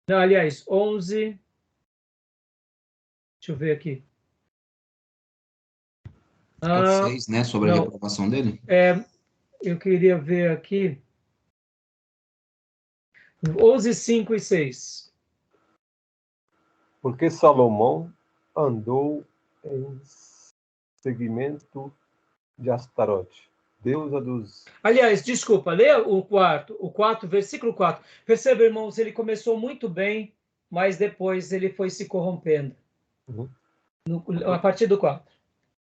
Não, aliás, 11, deixa eu ver aqui. 6, né, sobre a reprovação dele? Eu queria ver aqui. 11, 5 e 6. Porque Salomão andou em seguimento de Astarote, deusa dos... Aliás, desculpa, leia o 4, versículo 4. Perceba, irmãos, ele começou muito bem, mas depois ele foi se corrompendo. Uhum. A partir do 4.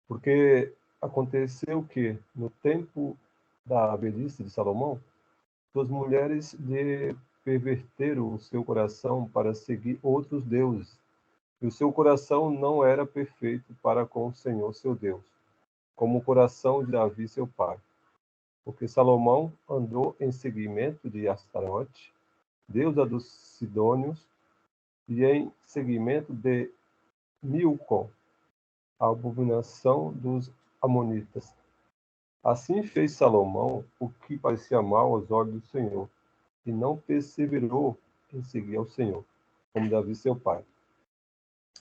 Porque aconteceu que, no tempo da velhice de Salomão, suas mulheres lhe perverteram o seu coração para seguir outros deuses, e o seu coração não era perfeito para com o Senhor seu Deus, como o coração de Davi seu pai. Porque Salomão andou em seguimento de Astarote, deusa dos Sidônios, e em seguimento de Milcom, a abominação dos amonitas. Assim fez Salomão o que parecia mal aos olhos do Senhor, e não perseverou em seguir ao Senhor, como Davi seu pai.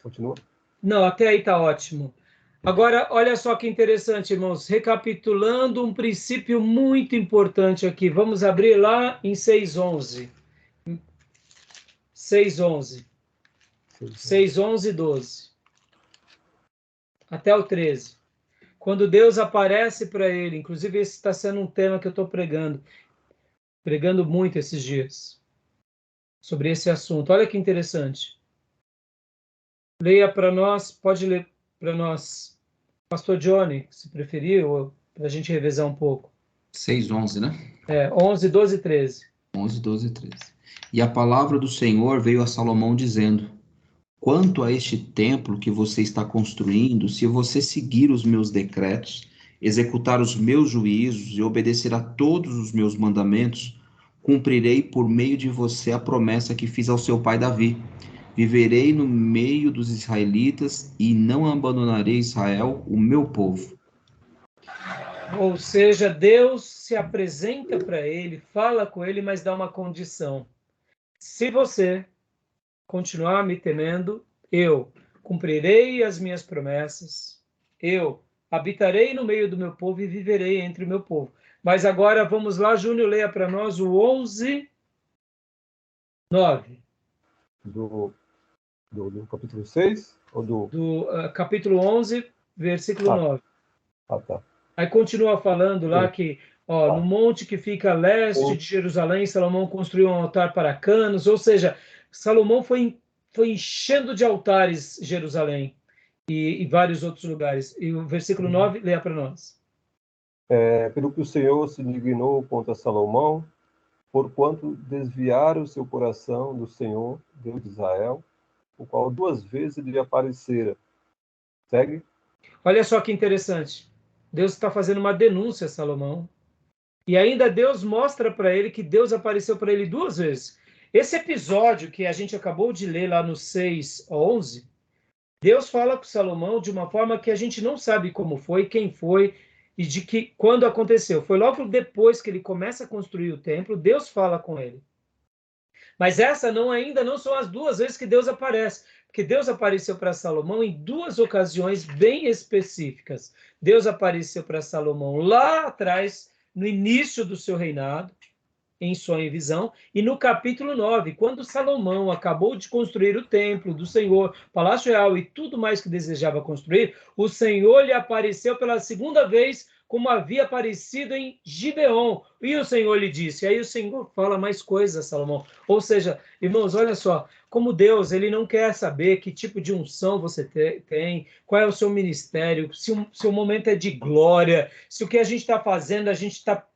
Continua? Não, até aí está ótimo. Agora, olha só que interessante, irmãos. Recapitulando um princípio muito importante aqui. Vamos abrir lá em 6:11. 6:11. 6:11 e 12. Até o 13. Quando Deus aparece para ele, inclusive esse está sendo um tema que eu estou pregando muito esses dias, sobre esse assunto. Olha que interessante. Leia para nós, pode ler para nós, Pastor Johnny, se preferir, ou para a gente revezar um pouco. 6:11, né? 11, 12 e 13. 11, 12 e 13. E a palavra do Senhor veio a Salomão dizendo: quanto a este templo que você está construindo, se você seguir os meus decretos, executar os meus juízos e obedecer a todos os meus mandamentos, cumprirei por meio de você a promessa que fiz ao seu pai Davi. Viverei no meio dos israelitas e não abandonarei Israel, o meu povo. Ou seja, Deus se apresenta para ele, fala com ele, mas dá uma condição. Se você continuar me temendo, eu cumprirei as minhas promessas, eu habitarei no meio do meu povo e viverei entre o meu povo. Mas agora vamos lá, Júnior, leia para nós o 11, 9. Do capítulo 6? Ou do capítulo 11, versículo 9. Tá. Aí continua falando lá que no monte que fica a leste de Jerusalém, Salomão construiu um altar para Canos, ou seja, Salomão foi enchendo de altares Jerusalém e vários outros lugares. E o versículo 9, leia para nós. Pelo que o Senhor se indignou contra Salomão, porquanto desviaram o seu coração do Senhor, Deus de Israel, o qual 2 vezes lhe aparecera. Segue? Olha só que interessante. Deus está fazendo uma denúncia a Salomão. E ainda Deus mostra para ele que Deus apareceu para ele 2 vezes. Esse episódio que a gente acabou de ler lá no 6:11 Deus fala com Salomão de uma forma que a gente não sabe como foi, quem foi e de que quando aconteceu. Foi logo depois que ele começa a construir o templo, Deus fala com ele. Mas essa ainda não são as duas vezes que Deus aparece, porque Deus apareceu para Salomão em duas ocasiões bem específicas. Deus apareceu para Salomão lá atrás, no início do seu reinado, em sonho e visão, e no capítulo 9, quando Salomão acabou de construir o templo do Senhor, Palácio Real e tudo mais que desejava construir, o Senhor lhe apareceu pela segunda vez, como havia aparecido em Gibeon. E o Senhor lhe disse, aí o Senhor fala mais coisas, Salomão. Ou seja, irmãos, olha só, como Deus, ele não quer saber que tipo de unção você tem, qual é o seu ministério, se o momento é de glória, se o que a gente está fazendo, a gente está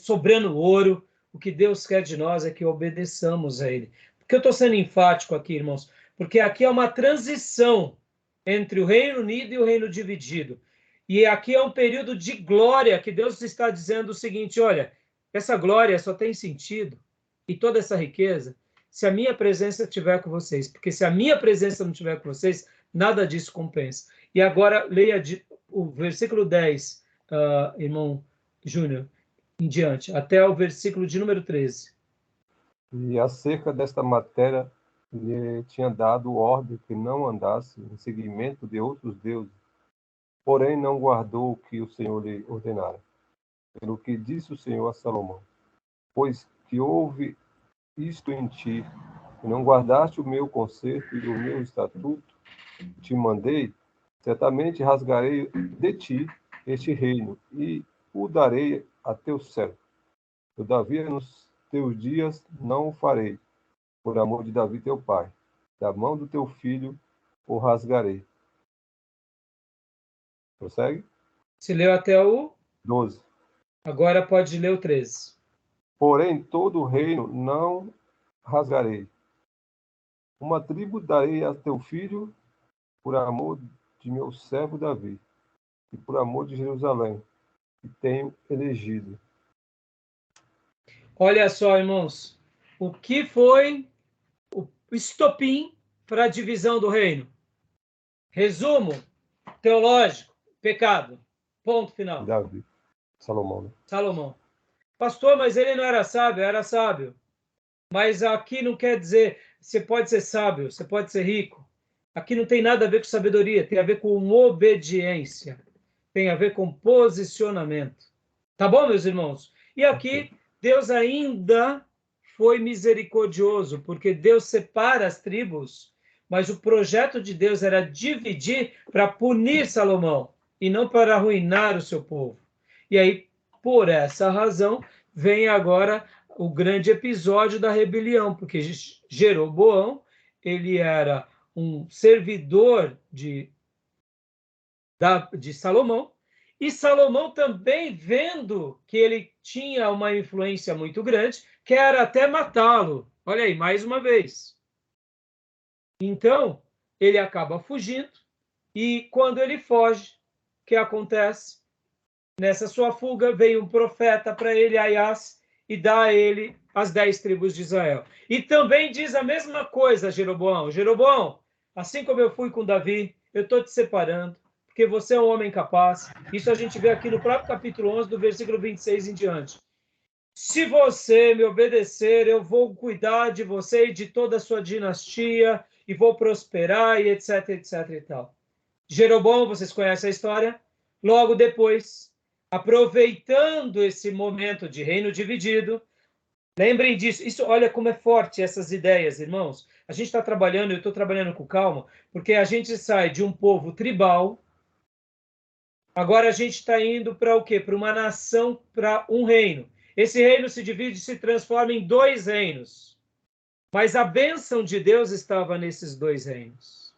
sobrando ouro. O que Deus quer de nós é que obedeçamos a Ele. Por que eu estou sendo enfático aqui, irmãos? Porque aqui é uma transição entre o Reino Unido e o Reino Dividido. E aqui é um período de glória que Deus está dizendo o seguinte, olha, essa glória só tem sentido e toda essa riqueza se a minha presença estiver com vocês. Porque se a minha presença não estiver com vocês, nada disso compensa. E agora leia o versículo 10, irmão Júnior, em diante, até o versículo de número 13. E acerca desta matéria lhe tinha dado ordem que não andasse em seguimento de outros deuses, porém não guardou o que o Senhor lhe ordenara. Pelo que disse o Senhor a Salomão, pois que houve isto em ti, e não guardaste o meu conserto e o meu estatuto, te mandei, certamente rasgarei de ti este reino, e o darei a teu servo. Todavia, nos teus dias não o farei, por amor de Davi teu pai. Da mão do teu filho o rasgarei. Prossegue? Se leu até o 12. Agora pode ler o 13. Porém, todo o reino não rasgarei. Uma tribo darei a teu filho, por amor de meu servo Davi, e por amor de Jerusalém, que tenho elegido. Olha só, irmãos, o que foi o estopim para a divisão do reino? Resumo teológico, pecado. Ponto final. Davi, Salomão, né? Salomão. Pastor, mas ele não era sábio? Era sábio. Mas aqui não quer dizer, você pode ser sábio, você pode ser rico. Aqui não tem nada a ver com sabedoria, tem a ver com obediência. Tem a ver com posicionamento. Tá bom, meus irmãos? E aqui, Deus ainda foi misericordioso, porque Deus separa as tribos, mas o projeto de Deus era dividir para punir Salomão e não para arruinar o seu povo. E aí, por essa razão, vem agora o grande episódio da rebelião, porque Jeroboão, ele era um servidor de Salomão, e Salomão também, vendo que ele tinha uma influência muito grande, quer até matá-lo. Olha aí, mais uma vez. Então, ele acaba fugindo, e quando ele foge, o que acontece? Nessa sua fuga, vem um profeta para ele, Aias, e dá a ele as 10 tribos de Israel. E também diz a mesma coisa, Jeroboão. Jeroboão, assim como eu fui com Davi, eu estou te separando, porque você é um homem capaz. Isso a gente vê aqui no próprio capítulo 11, do versículo 26 em diante. Se você me obedecer, eu vou cuidar de você e de toda a sua dinastia, e vou prosperar, e etc, etc e tal. Jeroboão, vocês conhecem a história? Logo depois, aproveitando esse momento de reino dividido, lembrem disso. Isso, olha como é forte essas ideias, irmãos. A gente está trabalhando, eu estou trabalhando com calma, porque a gente sai de um povo tribal, agora a gente está indo para o quê? Para uma nação, para um reino. Esse reino se divide, se transforma em 2 reinos. Mas a bênção de Deus estava nesses 2 reinos.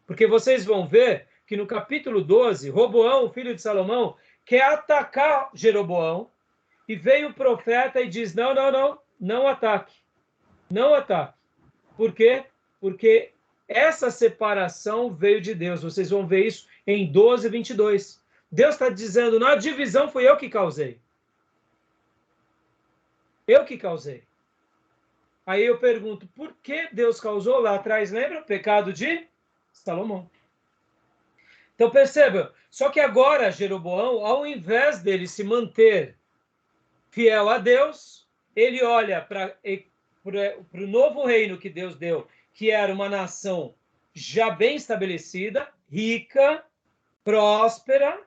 Porque vocês vão ver que no capítulo 12, Roboão, o filho de Salomão, quer atacar Jeroboão, e vem o profeta e diz, não ataque. Não ataque. Por quê? Porque essa separação veio de Deus. Vocês vão ver isso em 12, 22. Deus está dizendo, na divisão fui eu que causei. Eu que causei. Aí eu pergunto, por que Deus causou lá atrás? Lembra o pecado de Salomão. Então perceba, só que agora Jeroboão, ao invés dele se manter fiel a Deus, ele olha para o novo reino que Deus deu, que era uma nação já bem estabelecida, rica, próspera,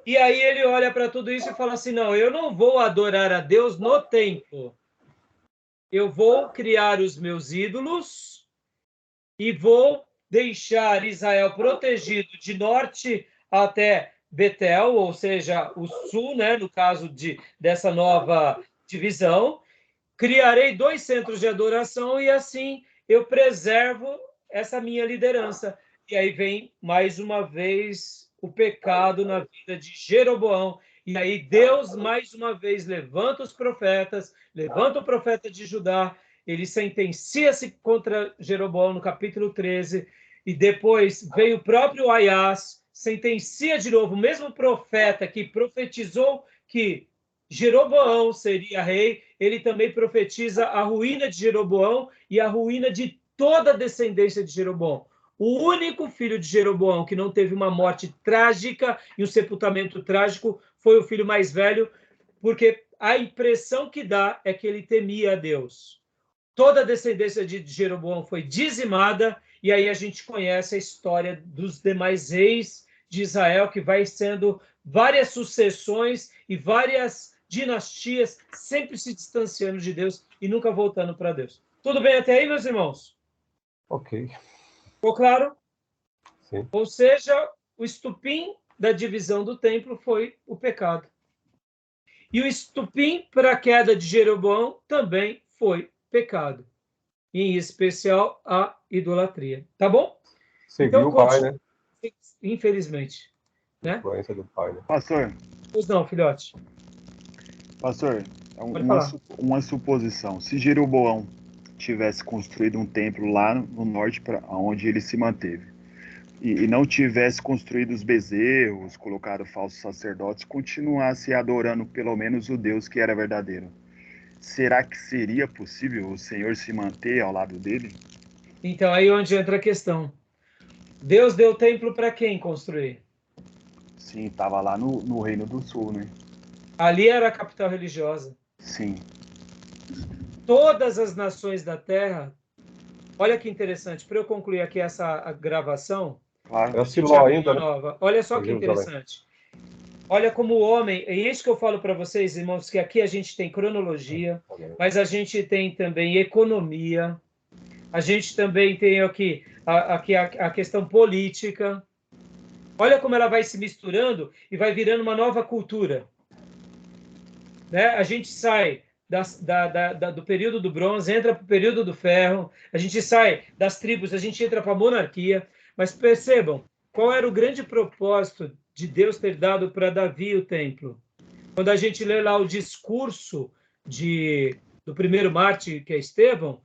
e aí ele olha para tudo isso e fala assim, não, eu não vou adorar a Deus no templo, eu vou criar os meus ídolos e vou deixar Israel protegido de norte até Betel, ou seja, o sul, né, no caso dessa nova divisão. Criarei 2 centros de adoração e assim eu preservo essa minha liderança. E aí vem, mais uma vez, o pecado na vida de Jeroboão. E aí Deus, mais uma vez, levanta os profetas, levanta o profeta de Judá, ele sentencia-se contra Jeroboão no capítulo 13, e depois veio o próprio Aias, sentencia de novo o mesmo profeta que profetizou que Jeroboão seria rei, ele também profetiza a ruína de Jeroboão e a ruína de toda a descendência de Jeroboão. O único filho de Jeroboão que não teve uma morte trágica e um sepultamento trágico foi o filho mais velho, porque a impressão que dá é que ele temia a Deus. Toda a descendência de Jeroboão foi dizimada, e aí a gente conhece a história dos demais reis de Israel, que vai sendo várias sucessões e várias dinastias, sempre se distanciando de Deus e nunca voltando para Deus. Tudo bem até aí, meus irmãos? Ok. Ficou claro? Sim. Ou seja, o estupim da divisão do templo foi o pecado. E o estupim para a queda de Jeroboão também foi pecado. Em especial a idolatria. Tá bom? Seguiu então, o pai, né? Infelizmente. Né? Influência do pai, né? Pastor. Pois não, filhote. Pastor, uma suposição. Se Jeroboão tivesse construído um templo lá no norte, onde ele se manteve, e não tivesse construído os bezerros, colocado falsos sacerdotes, continuasse adorando pelo menos o Deus que era verdadeiro, será que seria possível o Senhor se manter ao lado dele? Então, aí onde entra a questão. Deus deu templo para quem construir? Sim, estava lá no Reino do Sul, né? Ali era a capital religiosa. Sim. Todas as nações da Terra... Olha que interessante, para eu concluir aqui essa gravação... Claro. É Siló ainda, né? Olha só que interessante. Olha como o homem... É isso que eu falo para vocês, irmãos, que aqui a gente tem cronologia, mas a gente tem também economia, a gente também tem aqui a questão política. Olha como ela vai se misturando e vai virando uma nova cultura. Né? A gente sai do período do bronze, entra para o período do ferro, a gente sai das tribos, a gente entra para a monarquia, mas percebam, qual era o grande propósito de Deus ter dado para Davi o templo? Quando a gente lê lá o discurso do primeiro mártir, que é Estevão,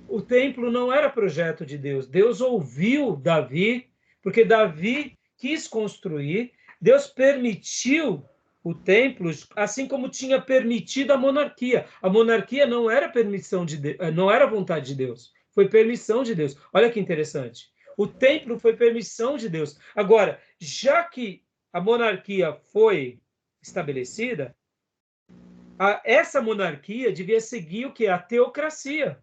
o templo não era projeto de Deus. Deus ouviu Davi, porque Davi quis construir, Deus permitiu o templo, assim como tinha permitido a monarquia. A monarquia não era permissão de Deus, não era vontade de Deus, foi permissão de Deus. Olha que interessante. O templo foi permissão de Deus. Agora, já que a monarquia foi estabelecida, essa monarquia devia seguir o que? A teocracia.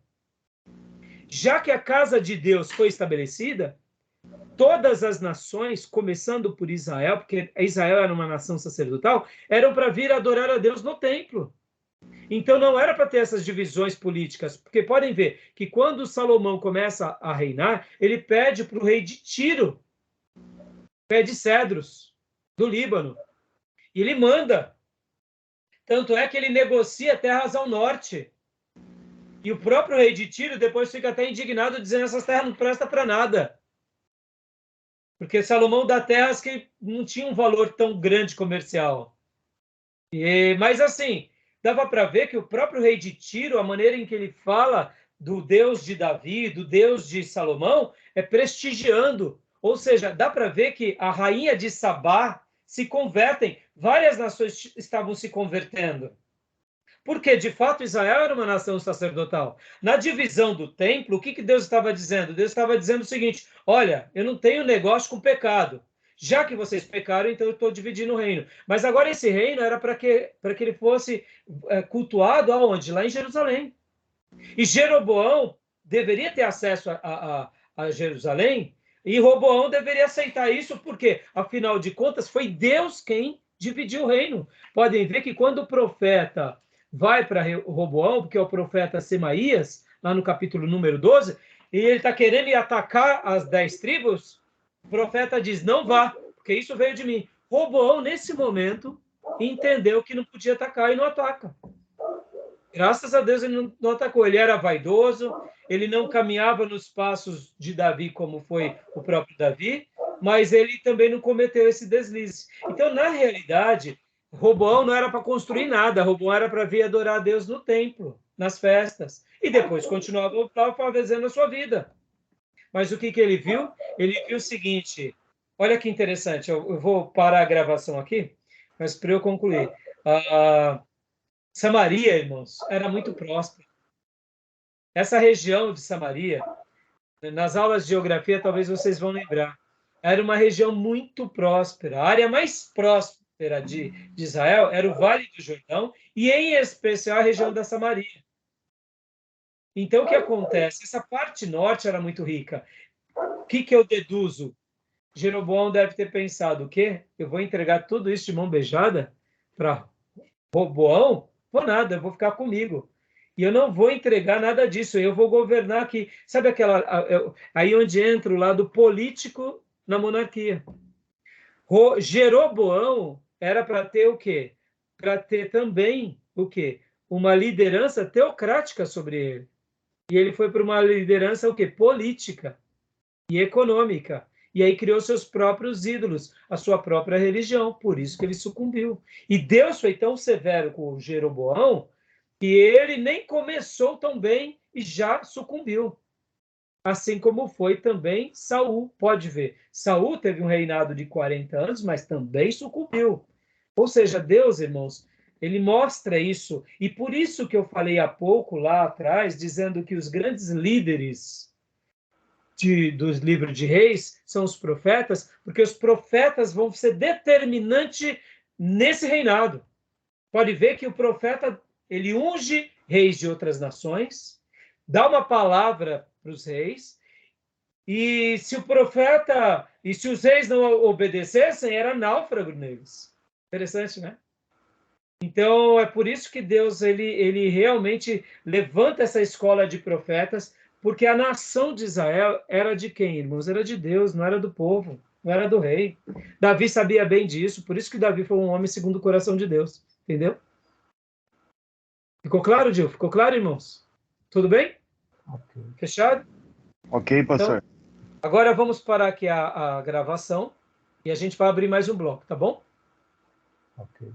Já que a casa de Deus foi estabelecida, todas as nações, começando por Israel, porque Israel era uma nação sacerdotal, eram para vir adorar a Deus no templo. Então não era para ter essas divisões políticas, porque podem ver que quando Salomão começa a reinar, ele pede para o rei de Tiro, pede cedros do Líbano, e ele manda. Tanto é que ele negocia terras ao norte. E o próprio rei de Tiro depois fica até indignado, dizendo que essas terras não prestam para nada. Porque Salomão dá terras que não tinham um valor tão grande comercial. Mas assim, dava para ver que o próprio rei de Tiro, a maneira em que ele fala do Deus de Davi, do Deus de Salomão, é prestigiando. Ou seja, dá para ver que a rainha de Sabá se convertem. Várias nações estavam se convertendo. Porque, de fato, Israel era uma nação sacerdotal. Na divisão do templo, o que Deus estava dizendo? Deus estava dizendo o seguinte: olha, eu não tenho negócio com pecado. Já que vocês pecaram, então eu estou dividindo o reino. Mas agora esse reino era para que ele fosse cultuado aonde? Lá em Jerusalém. E Jeroboão deveria ter acesso a Jerusalém, e Roboão deveria aceitar isso, porque, afinal de contas, foi Deus quem dividiu o reino. Podem ver que quando o profeta vai para Roboão, porque é o profeta Semaías, lá no capítulo número 12, e ele está querendo ir atacar as 10 tribos, o profeta diz, não vá, porque isso veio de mim. Roboão, nesse momento, entendeu que não podia atacar e não ataca. Graças a Deus ele não atacou. Ele era vaidoso, ele não caminhava nos passos de Davi, como foi o próprio Davi, mas ele também não cometeu esse deslize. Então, na realidade, Roboão não era para construir nada, Roboão era para vir adorar a Deus no templo, nas festas, e depois continuava fazendo a sua vida. Mas o que ele viu? Ele viu o seguinte, olha que interessante, eu vou parar a gravação aqui, mas para eu concluir. Samaria, irmãos, era muito próspera. Essa região de Samaria, nas aulas de geografia, talvez vocês vão lembrar, era uma região muito próspera. A área mais próspera de Israel era o Vale do Jordão e, em especial, a região da Samaria. Então, o que acontece? Essa parte norte era muito rica. O que eu deduzo? Jeroboão deve ter pensado, o quê? Eu vou entregar tudo isso de mão beijada para Roboão? Vou nada, eu vou ficar comigo. E eu não vou entregar nada disso, eu vou governar aqui. Sabe aí onde entra o lado político na monarquia. Jeroboão era para ter o quê? Para ter também o quê? Uma liderança teocrática sobre ele. E ele foi para uma liderança o quê? Política e econômica. E aí criou seus próprios ídolos, a sua própria religião. Por isso que ele sucumbiu. E Deus foi tão severo com o Jeroboão que ele nem começou tão bem e já sucumbiu. Assim como foi também Saul. Pode ver, Saul teve um reinado de 40 anos, mas também sucumbiu. Ou seja, Deus, irmãos, ele mostra isso. E por isso que eu falei há pouco, lá atrás, dizendo que os grandes líderes dos livros de Reis são os profetas, porque os profetas vão ser determinantes nesse reinado. Pode ver que o profeta, ele unge reis de outras nações, dá uma palavra para os reis, e se o profeta, e se os reis não obedecessem, era náufrago neles. Interessante, né? Então, é por isso que Deus, ele realmente levanta essa escola de profetas, porque a nação de Israel era de quem, irmãos? Era de Deus, não era do povo, não era do rei. Davi sabia bem disso, por isso que Davi foi um homem segundo o coração de Deus. Entendeu? Ficou claro, Gil? Ficou claro, irmãos? Tudo bem? Ok. Fechado? Ok, pastor. Então, agora vamos parar aqui a gravação e a gente vai abrir mais um bloco, tá bom? Ok.